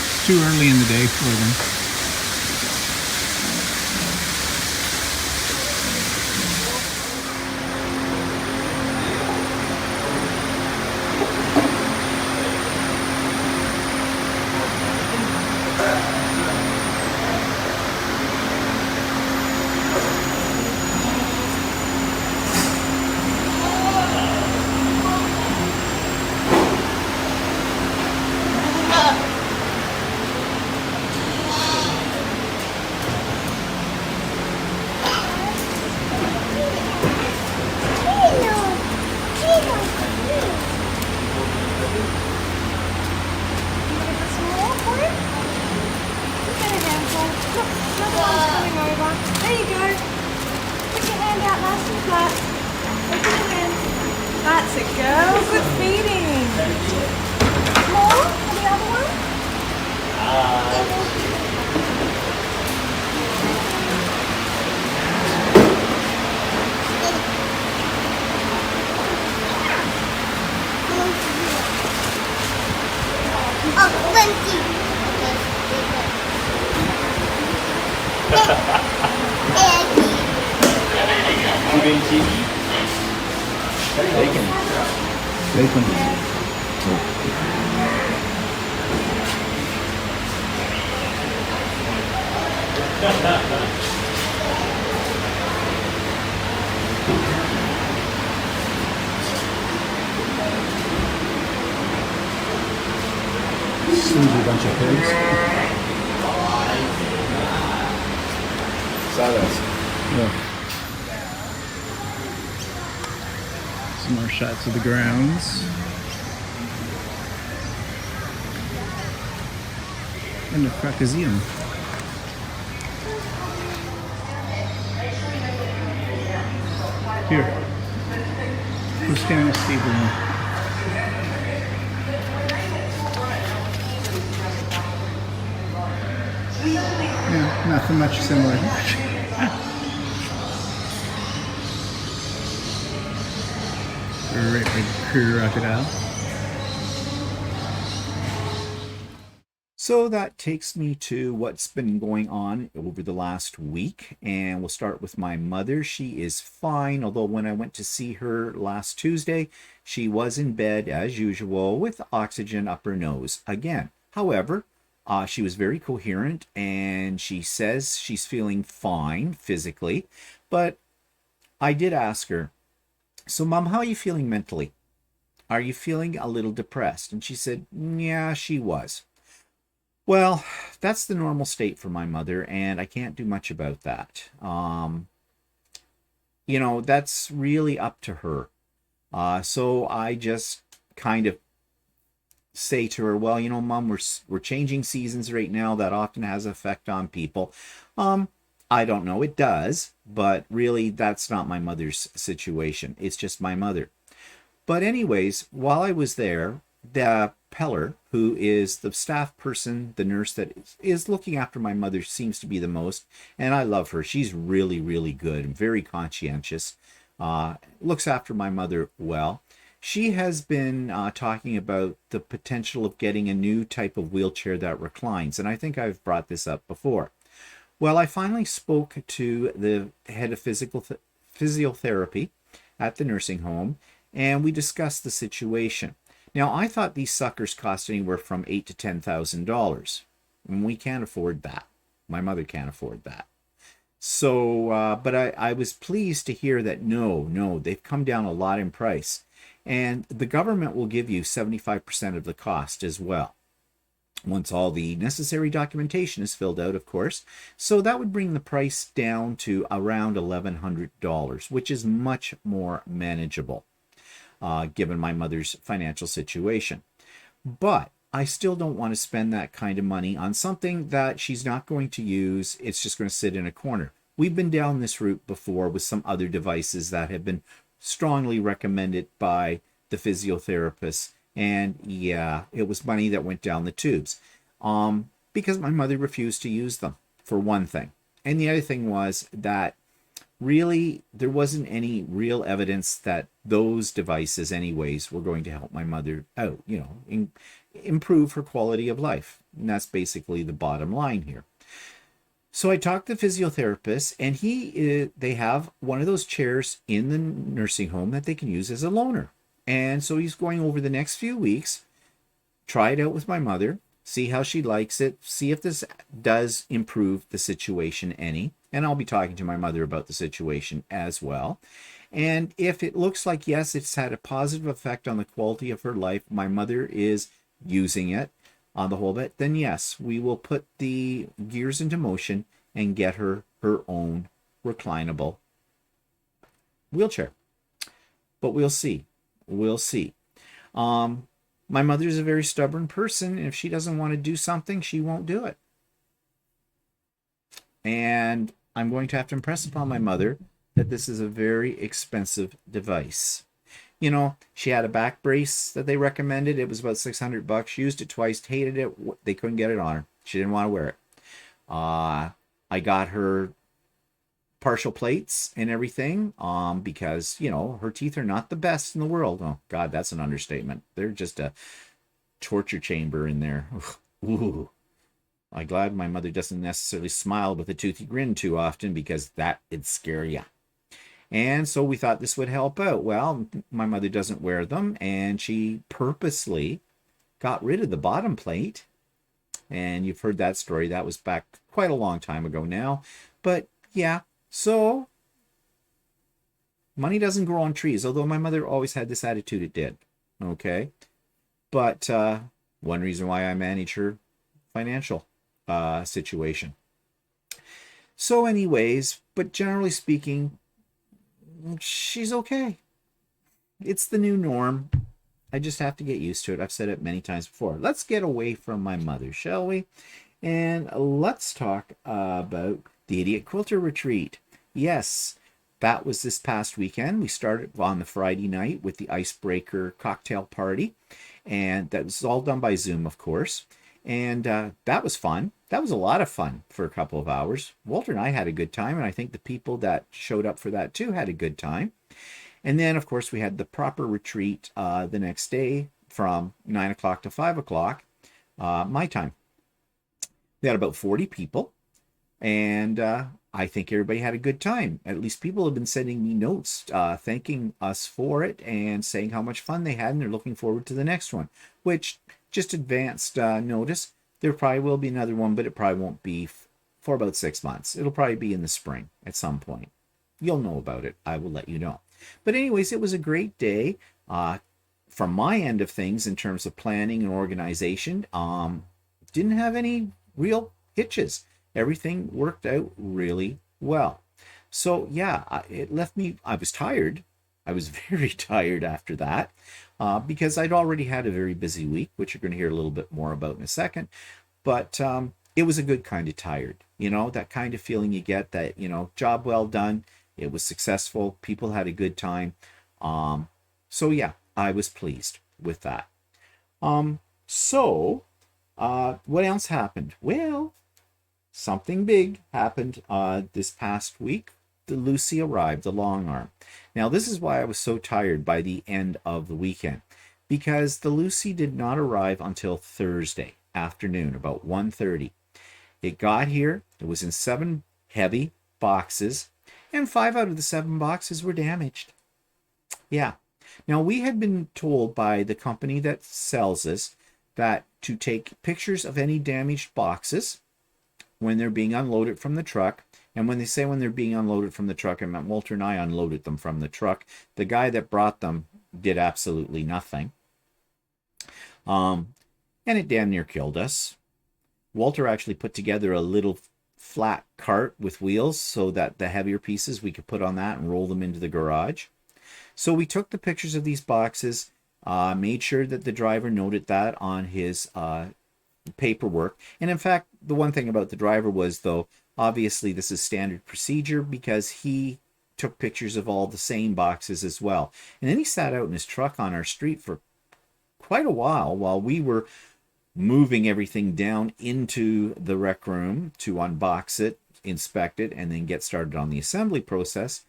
It's too early in the day for them. That's it, girl. Good feeding. More? And the other one? Oh, plenty. Bacon. Sleazy bunch of pigs. Sawdust. Yeah. Some more shots of the grounds. And the Crocosium. Here. We're standing with Steve now. Yeah, nothing much similar. Right by Crocodile. So that takes me to what's been going on over the last week. And we'll start with my mother. She is fine, although when I went to see her last Tuesday, she was in bed as usual with oxygen up her nose again. However, she was very coherent and she says she's feeling fine physically. But I did ask her, so Mom, how are you feeling mentally? Are you feeling a little depressed? And she said, yeah, she was. Well, that's the normal state for my mother, and I can't do much about that. That's really up to her. So I just kind of say to her, well, Mom, we're changing seasons right now. That often has an effect on people. I don't know, it does, but really that's not my mother's situation. It's just my mother. But anyways, while I was there, the Peller, who is the staff person, the nurse that is looking after my mother, seems to be the most, and I love her. She's really, really good and very conscientious. Looks after my mother well. She has been talking about the potential of getting a new type of wheelchair that reclines, and I think I've brought this up before. Well, I finally spoke to the head of physiotherapy at the nursing home, and we discussed the situation. Now, I thought these suckers cost anywhere from $8,000 to $10,000, and we can't afford that. My mother can't afford that. So, but I was pleased to hear that no, they've come down a lot in price, and the government will give you 75% of the cost as well, once all the necessary documentation is filled out, of course. So that would bring the price down to around $1,100, which is much more manageable. Given my mother's financial situation. But I still don't want to spend that kind of money on something that she's not going to use. It's just going to sit in a corner. We've been down this route before with some other devices that have been strongly recommended by the physiotherapists. And yeah, it was money that went down the tubes because my mother refused to use them, for one thing. And the other thing was that really, there wasn't any real evidence that those devices anyways were going to help my mother out, improve her quality of life. And that's basically the bottom line here. So I talked to the physiotherapist, and they have one of those chairs in the nursing home that they can use as a loaner. And so he's going over the next few weeks, try it out with my mother, see how she likes it, see if this does improve the situation any. And I'll be talking to my mother about the situation as well. And if it looks like, yes, it's had a positive effect on the quality of her life, my mother is using it on the whole bit, then yes, we will put the gears into motion and get her own reclinable wheelchair. But we'll see. We'll see. My mother's a very stubborn person, and if she doesn't want to do something, she won't do it. And I'm going to have to impress upon my mother that this is a very expensive device. She had a back brace that they recommended. It was about $600. She used it twice, hated it. They couldn't get it on her. She didn't want to wear it. I got her partial plates and everything because, her teeth are not the best in the world. Oh, God, that's an understatement. They're just a torture chamber in there. Ooh. I'm glad my mother doesn't necessarily smile with a toothy grin too often, because it'd scare you. And so we thought this would help out. Well, my mother doesn't wear them, and she purposely got rid of the bottom plate. And you've heard that story. That was back quite a long time ago now. But yeah, so money doesn't grow on trees, although my mother always had this attitude it did. Okay. But one reason why I manage her financial situation. So anyways, but generally speaking, she's okay. It's the new norm. I just have to get used to it. I've said it many times before. Let's get away from my mother, shall we? And let's talk about the Idiot Quilter Retreat. Yes, that was this past weekend. We started on the Friday night with the Icebreaker cocktail party. And that was all done by Zoom, of course. And that was fun. That was a lot of fun for a couple of hours. Walter and I had a good time, and I think the people that showed up for that too had a good time. And then, of course, we had the proper retreat the next day from 9 o'clock to 5 o'clock, my time. We had about 40 people, and I think everybody had a good time. At least people have been sending me notes thanking us for it and saying how much fun they had, and they're looking forward to the next one, which, just advanced notice, there probably will be another one, but it probably won't be for about 6 months. It'll probably be in the spring at some point. You'll know about it. I will let you know. But anyways, it was a great day from my end of things in terms of planning and organization. Didn't have any real hitches. Everything worked out really well. So yeah, it left me, I was tired. I was very tired after that because I'd already had a very busy week, which you're going to hear a little bit more about in a second. But it was a good kind of tired, that kind of feeling you get that, job well done. It was successful. People had a good time. So yeah, I was pleased with that. So what else happened? Well, something big happened this past week. The Lucey arrived, the long arm. Now, this is why I was so tired by the end of the weekend, because the Lucey did not arrive until Thursday afternoon, about 1:30. It got here. It was in 7 heavy boxes, and 5 out of the 7 boxes were damaged. Yeah. Now, we had been told by the company that sells this that to take pictures of any damaged boxes when they're being unloaded from the truck. And when they say when they're being unloaded from the truck, I meant Walter and I unloaded them from the truck. The guy that brought them did absolutely nothing. And it damn near killed us. Walter actually put together a little flat cart with wheels so that the heavier pieces we could put on that and roll them into the garage. So we took the pictures of these boxes, made sure that the driver noted that on his paperwork. And in fact, the one thing about the driver was, though, obviously this is standard procedure because he took pictures of all the same boxes as well. And then he sat out in his truck on our street for quite a while we were moving everything down into the rec room to unbox it, inspect it, and then get started on the assembly process.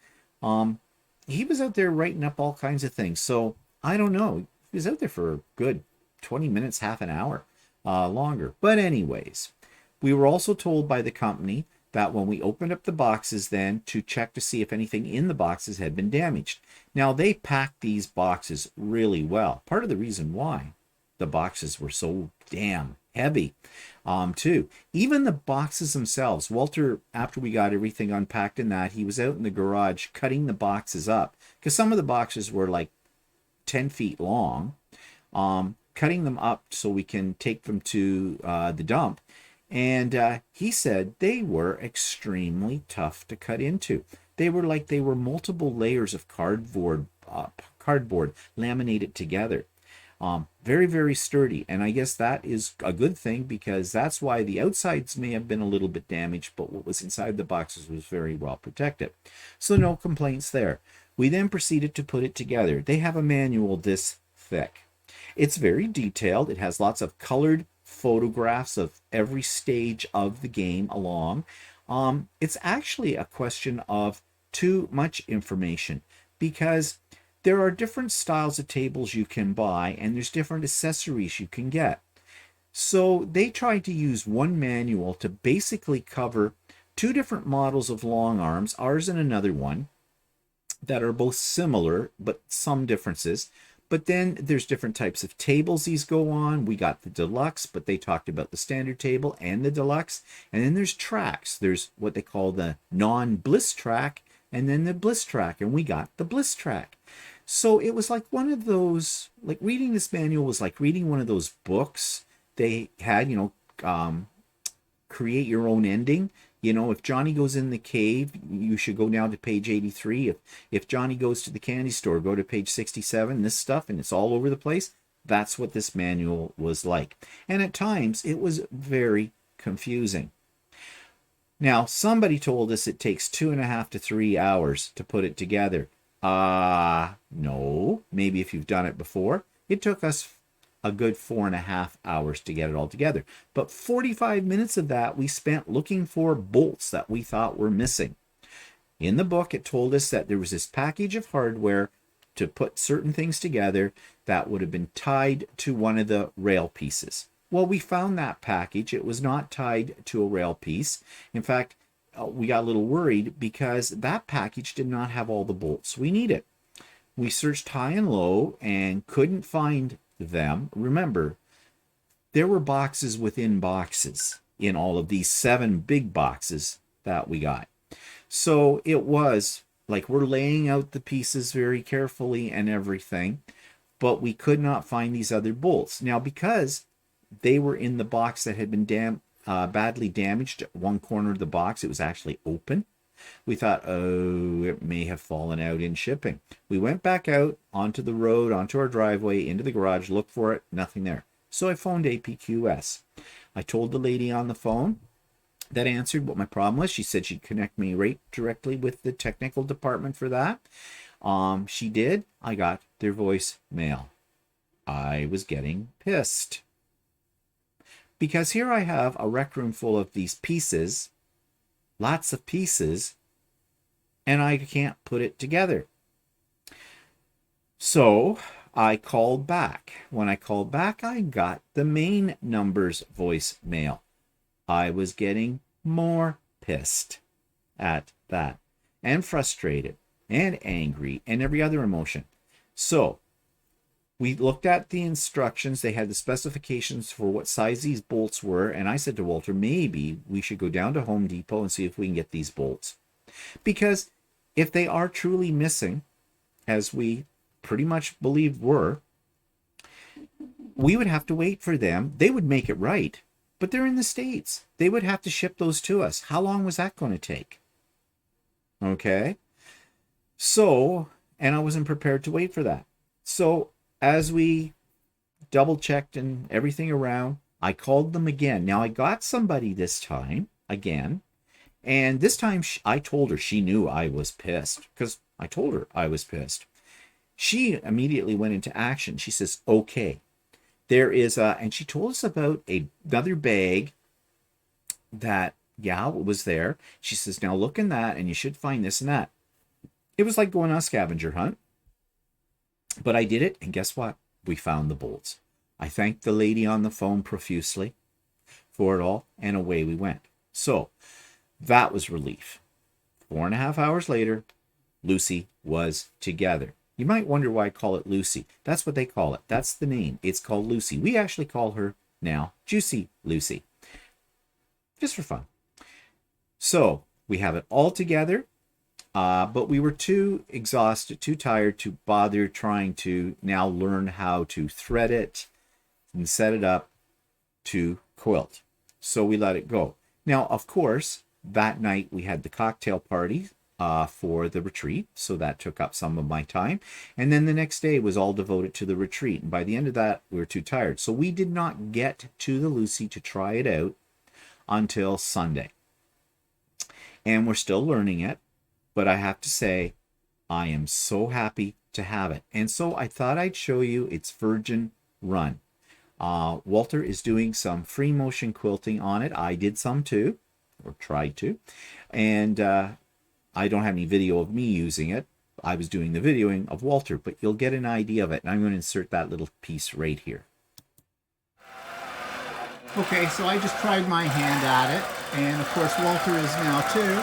He was out there writing up all kinds of things. So I don't know. He was out there for a good 20 minutes, half an hour longer. But anyways, we were also told by the company that when we opened up the boxes then to check to see if anything in the boxes had been damaged. Now, they packed these boxes really well. Part of the reason why the boxes were so damn heavy, too. Even the boxes themselves, Walter, after we got everything unpacked in that, he was out in the garage cutting the boxes up because some of the boxes were like 10 feet long, cutting them up so we can take them to the dump. And he said they were extremely tough to cut into. They were multiple layers of cardboard laminated together. Very, very sturdy. And I guess that is a good thing because that's why the outsides may have been a little bit damaged, but what was inside the boxes was very well protected. So no complaints there. We then proceeded to put it together. They have a manual this thick. It's very detailed. It has lots of colored photographs of every stage of the game along. It's actually a question of too much information because there are different styles of tables you can buy and there's different accessories you can get. So they tried to use one manual to basically cover 2 different models of long arms, ours and another one, that are both similar but some differences. But then there's different types of tables these go on. We got the deluxe, but they talked about the standard table and the deluxe. And then there's tracks. There's what they call the non-bliss track and then the bliss track. And we got the bliss track. So it was like one of those, like reading this manual was like reading one of those books they had, create your own ending. If Johnny goes in the cave, you should go down to page 83. If Johnny goes to the candy store, go to page 67, this stuff, and it's all over the place. That's what this manual was like. And at times, it was very confusing. Now, somebody told us it takes 2.5 to 3 hours to put it together. No, maybe if you've done it before. It took us a good 4.5 hours to get it all together. But 45 minutes of that we spent looking for bolts that we thought were missing. In the book, it told us that there was this package of hardware to put certain things together that would have been tied to one of the rail pieces. Well, we found that package. It was not tied to a rail piece. In fact, we got a little worried because that package did not have all the bolts we needed. We searched high and low and couldn't find them. Remember, there were boxes within boxes in all of these 7 big boxes that we got. So it was like we're laying out the pieces very carefully and everything, but we could not find these other bolts. Now, because they were in the box that had been badly damaged at one corner of the box, it was actually open. We thought, oh, it may have fallen out in shipping. We went back out onto the road, onto our driveway, into the garage, looked for it, nothing there. So I phoned APQS. I told the lady on the phone that answered what my problem was. She said she'd connect me right directly with the technical department for that. She did. I got their voicemail. I was getting pissed. Because here I have a rec room full of these pieces, lots of pieces, and I can't put it together. So I called back. When I called back, I got the main number's voicemail. I was getting more pissed at that, and frustrated, and angry, and every other emotion. So we looked at the instructions. They had the specifications for what size these bolts were, and I said to Walter, maybe we should go down to Home Depot and see if we can get these bolts. Because if they are truly missing, as we pretty much believed were, we would have to wait for them. They would make it right, but they're in the States. They would have to ship those to us. How long was that going to take? Okay. So, and I wasn't prepared to wait for that. So as we double checked and everything around, I called them again. Now I got somebody this time again. And this time I told her, she knew I was pissed because I told her I was pissed. She immediately went into action. She says, okay, there is and she told us about another bag that, yeah, it was there. She says, now look in that and you should find this and that. It was like going on a scavenger hunt. But I did it, and guess what? We found the bolts. I thanked the lady on the phone profusely for it all, and away we went. So that was relief. 4.5 hours later, Lucey was together. You might wonder why I call it Lucey. That's what they call it. That's the name. It's called Lucey. We actually call her now Juicy Lucy. Just for fun. So we have it all together. But we were too exhausted, too tired to bother trying to now learn how to thread it and set it up to quilt. So we let it go. Now, of course, that night we had the cocktail party for the retreat. So that took up some of my time. And then the next day was all devoted to the retreat. And by the end of that, we were too tired. So we did not get to the Lucey to try it out until Sunday. And we're still learning it. But I have to say, I am so happy to have it. And so I thought I'd show you its virgin run. Walter is doing some free motion quilting on it. I did some too, or tried to. And I don't have any video of me using it. I was doing the videoing of Walter, but you'll get an idea of it. And I'm going to insert that little piece right here. Okay, so I just tried my hand at it. And of course, Walter is now too.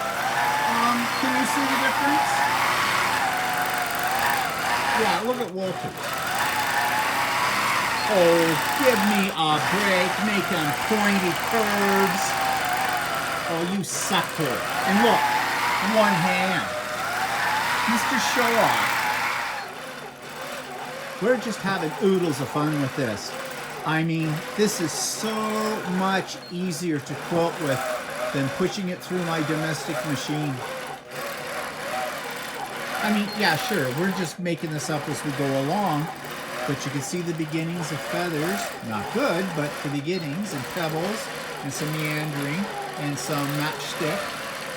Can you see the difference? Yeah, look at Walter. Oh, give me a break. Making pointy curves. Oh, you sucker. And look, one hand. Mr. Show Off. We're just having oodles of fun with this. I mean, this is so much easier to quilt with than pushing it through my domestic machine. I mean, yeah, sure, we're just making this up as we go along, but you can see the beginnings of feathers. Not good, but the beginnings, and pebbles, and some meandering, and some matchstick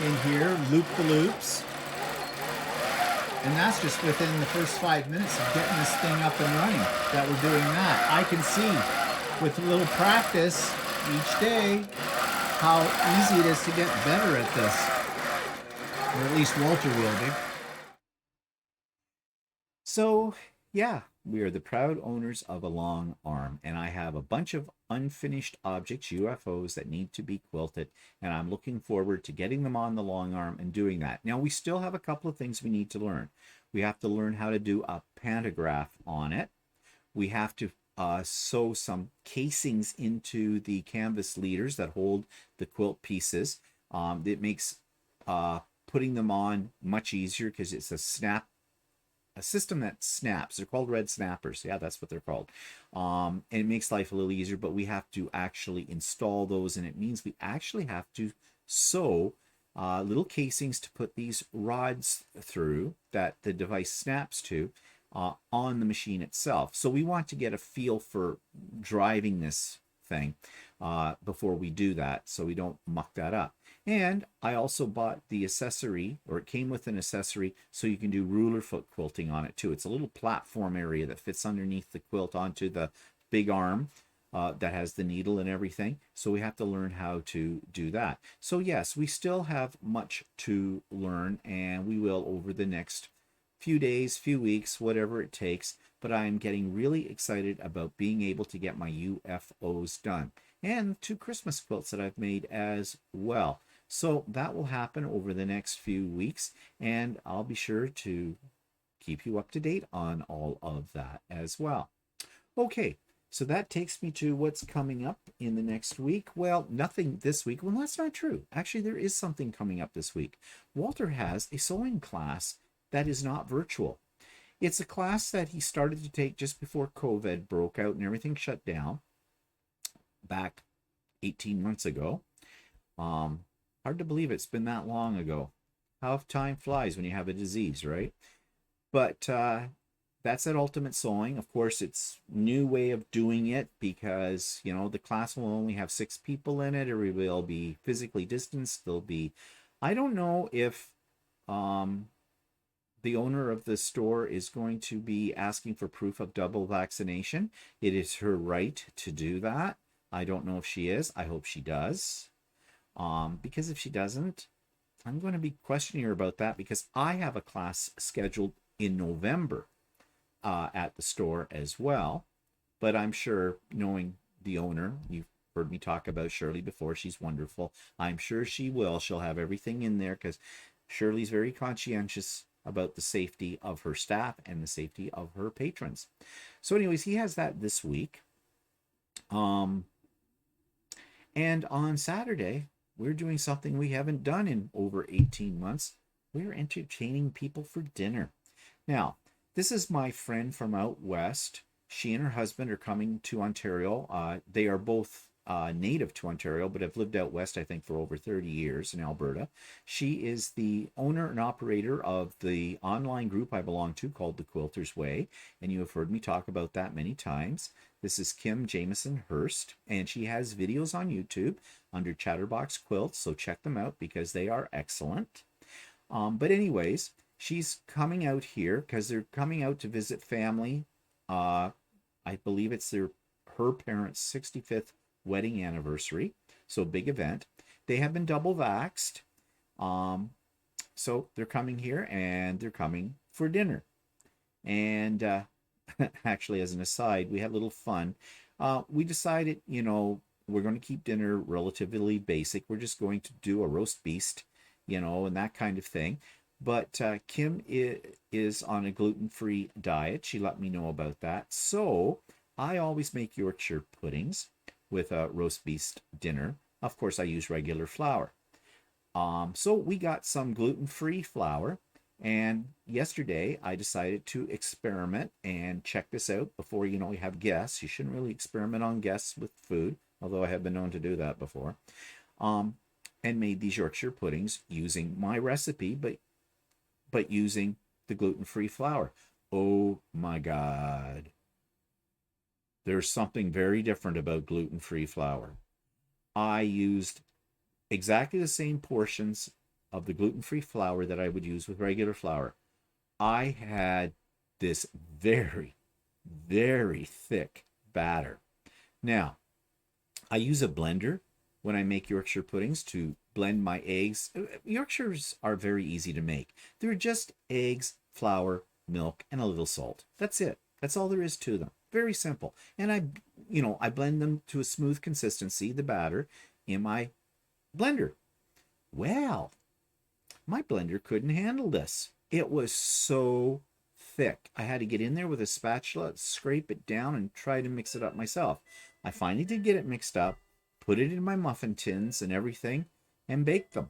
in here, loop-the-loops. And that's just within the first 5 minutes of getting this thing up and running, that we're doing that. I can see, with a little practice each day, how easy it is to get better at this. Or at least Walter will be. So, yeah, We are the proud owners of a long arm, and I have a bunch of unfinished objects, UFOs, that need to be quilted, and I'm looking forward to getting them on the long arm and doing that. Now, we still have a couple of things we need to learn. We have to learn how to do a pantograph on it. We have to sew some casings into the canvas leaders that hold the quilt pieces. It makes putting them on much easier because it's a system that snaps. They're called red snappers. Yeah, that's what they're called. And it makes life a little easier, but we have to actually install those, and it means we actually have to sew little casings to put these rods through that the device snaps to on the machine itself. So we want to get a feel for driving this thing before we do that, so we don't muck that up. And I also bought the accessory, or it came with an accessory, so you can do ruler foot quilting on it too. It's a little platform area that fits underneath the quilt onto the big arm that has the needle and everything. So we have to learn how to do that. So yes, we still have much to learn, and we will over the next few days, few weeks, whatever it takes. But I'm getting really excited about being able to get my UFOs done, and 2 Christmas quilts that I've made as well. So that will happen over the next few weeks, and I'll be sure to keep you up to date on all of that as well. Okay, so that takes me to what's coming up in the next week. Well, nothing this week. Well, that's not true. Actually, there is something coming up this week. Walter has a sewing class that is not virtual. It's a class that he started to take just before COVID broke out and everything shut down back 18 months ago. Hard to believe it's been that long ago. How time flies when you have a disease, right? But that's at Ultimate Sewing. Of course, it's new way of doing it because, you know, the class will only have 6 people in it. Everybody will be physically distanced. There'll be, I don't know if the owner of the store is going to be asking for proof of double vaccination. It is her right to do that. I don't know if she is. I hope she does. Because if she doesn't, I'm going to be questioning her about that, because I have a class scheduled in November at the store as well. But I'm sure, knowing the owner, you've heard me talk about Shirley before, she's wonderful. I'm sure she will. She'll have everything in there because Shirley's very conscientious about the safety of her staff and the safety of her patrons. So anyways, he has that this week. And on Saturday, we're doing something we haven't done in over 18 months. We're entertaining people for dinner. Now, this is my friend from out west. She and her husband are coming to Ontario. They are both native to Ontario, but have lived out west, I think, for over 30 years in Alberta. She is the owner and operator of the online group I belong to called The Quilter's Way, and you have heard me talk about that many times. This is Kim Jameson Hurst, and she has videos on YouTube under Chatterbox Quilts, so check them out because they are excellent. But anyways, she's coming out here because they're coming out to visit family. I believe it's her parents' 65th wedding anniversary, so big event. They have been double vaxxed, so they're coming here and they're coming for dinner. And actually, as an aside, we had a little fun. We decided, you know, we're going to keep dinner relatively basic. We're just going to do a roast beast, you know, and that kind of thing. But Kim is on a gluten-free diet. She let me know about that. So I always make Yorkshire puddings with a roast beast dinner. Of course, I use regular flour. So we got some gluten-free flour. And yesterday, I decided to experiment and check this out before, you know, you have guests. You shouldn't really experiment on guests with food, although I have been known to do that before. And made these Yorkshire puddings using my recipe, but using the gluten-free flour. Oh my God. There's something very different about gluten-free flour. I used exactly the same portions of the gluten-free flour that I would use with regular flour. I had this very, very thick batter. Now, I use a blender when I make Yorkshire puddings to blend my eggs. Yorkshires are very easy to make. They're just eggs, flour, milk, and a little salt. That's it. That's all there is to them. Very simple. And I blend them to a smooth consistency, the batter, in my blender. Well, my blender couldn't handle this. It was so thick. I had to get in there with a spatula, scrape it down, and try to mix it up myself. I finally did get it mixed up, put it in my muffin tins and everything, and baked them.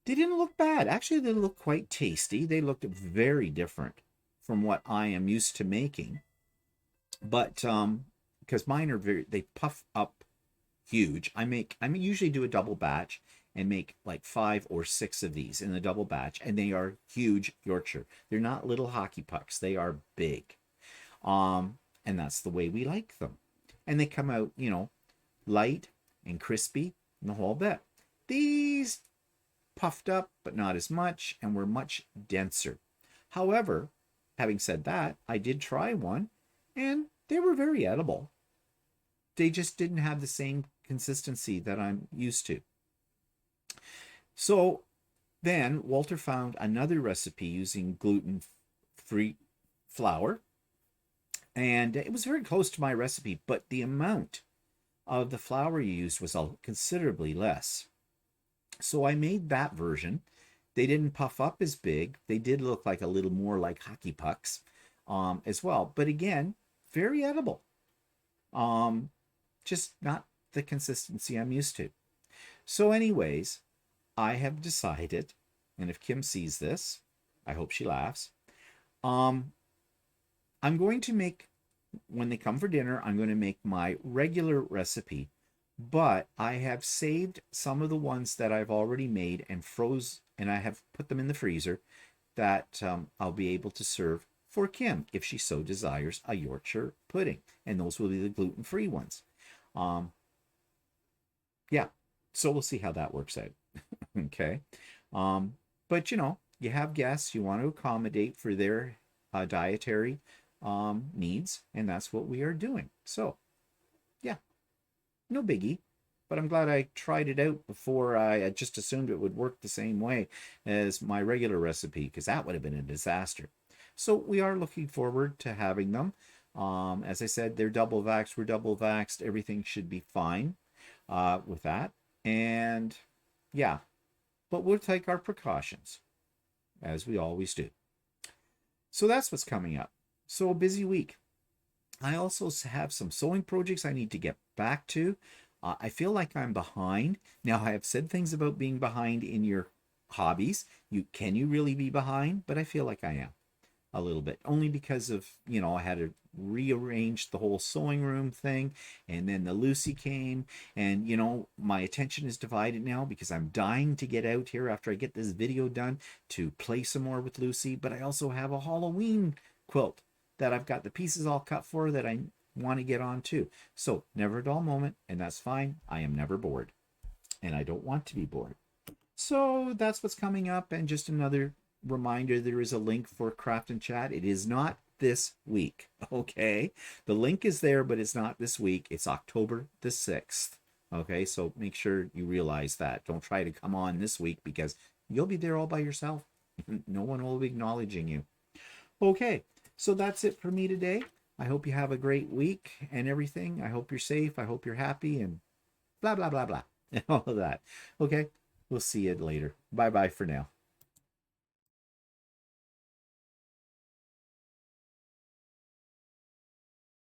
They didn't look bad. Actually, they looked quite tasty. They looked very different from what I am used to making. But because mine are they puff up huge. I usually do a double batch and make like 5 or 6 of these in the double batch, and they are huge Yorkshire. They're not little hockey pucks. They are big. And that's the way we like them. And they come out, light and crispy and the whole bit. These puffed up, but not as much, and were much denser. However, having said that, I did try one, and they were very edible. They just didn't have the same consistency that I'm used to. So then Walter found another recipe using gluten-free flour, and it was very close to my recipe, but the amount of the flour you used was considerably less. So I made that version. They didn't puff up as big. They did look like a little more like hockey pucks as well. But again, very edible. Just not the consistency I'm used to. So anyways, I have decided, and if Kim sees this, I hope she laughs. I'm going to make, when they come for dinner, I'm going to make my regular recipe, but I have saved some of the ones that I've already made and froze, and I have put them in the freezer that I'll be able to serve for Kim if she so desires a Yorkshire pudding, and those will be the gluten-free ones. Yeah, so we'll see how that works out. Okay. But you have guests, you want to accommodate for their dietary needs, and that's what we are doing. So yeah, no biggie, but I'm glad I tried it out before I just assumed it would work the same way as my regular recipe, because that would have been a disaster. So we are looking forward to having them. As I said, they're double vaxxed, we're double vaxxed, everything should be fine with that. And yeah, but we'll take our precautions, as we always do. So that's what's coming up. So a busy week. I also have some sewing projects I need to get back to. I feel like I'm behind. Now, I have said things about being behind in your hobbies. Can you really be behind? But I feel like I am a little bit, only because of, I had to rearrange the whole sewing room thing, and then the Lucey came, and my attention is divided now because I'm dying to get out here after I get this video done to play some more with Lucey. But I also have a Halloween quilt that I've got the pieces all cut for that I want to get on too. So never a dull moment, and that's fine. I am never bored, and I don't want to be bored. So that's what's coming up. And just another reminder, there is a link for Craft and Chat. It is not this week, okay? The link is there, but it's not this week. It's October the 6th, okay? So make sure you realize that. Don't try to come on this week, because you'll be there all by yourself. No one will be acknowledging you. Okay, so that's it for me today. I hope you have a great week and everything. I hope you're safe. I hope you're happy, and blah, blah, blah, blah, and all of that. Okay, we'll see you later. Bye-bye for now.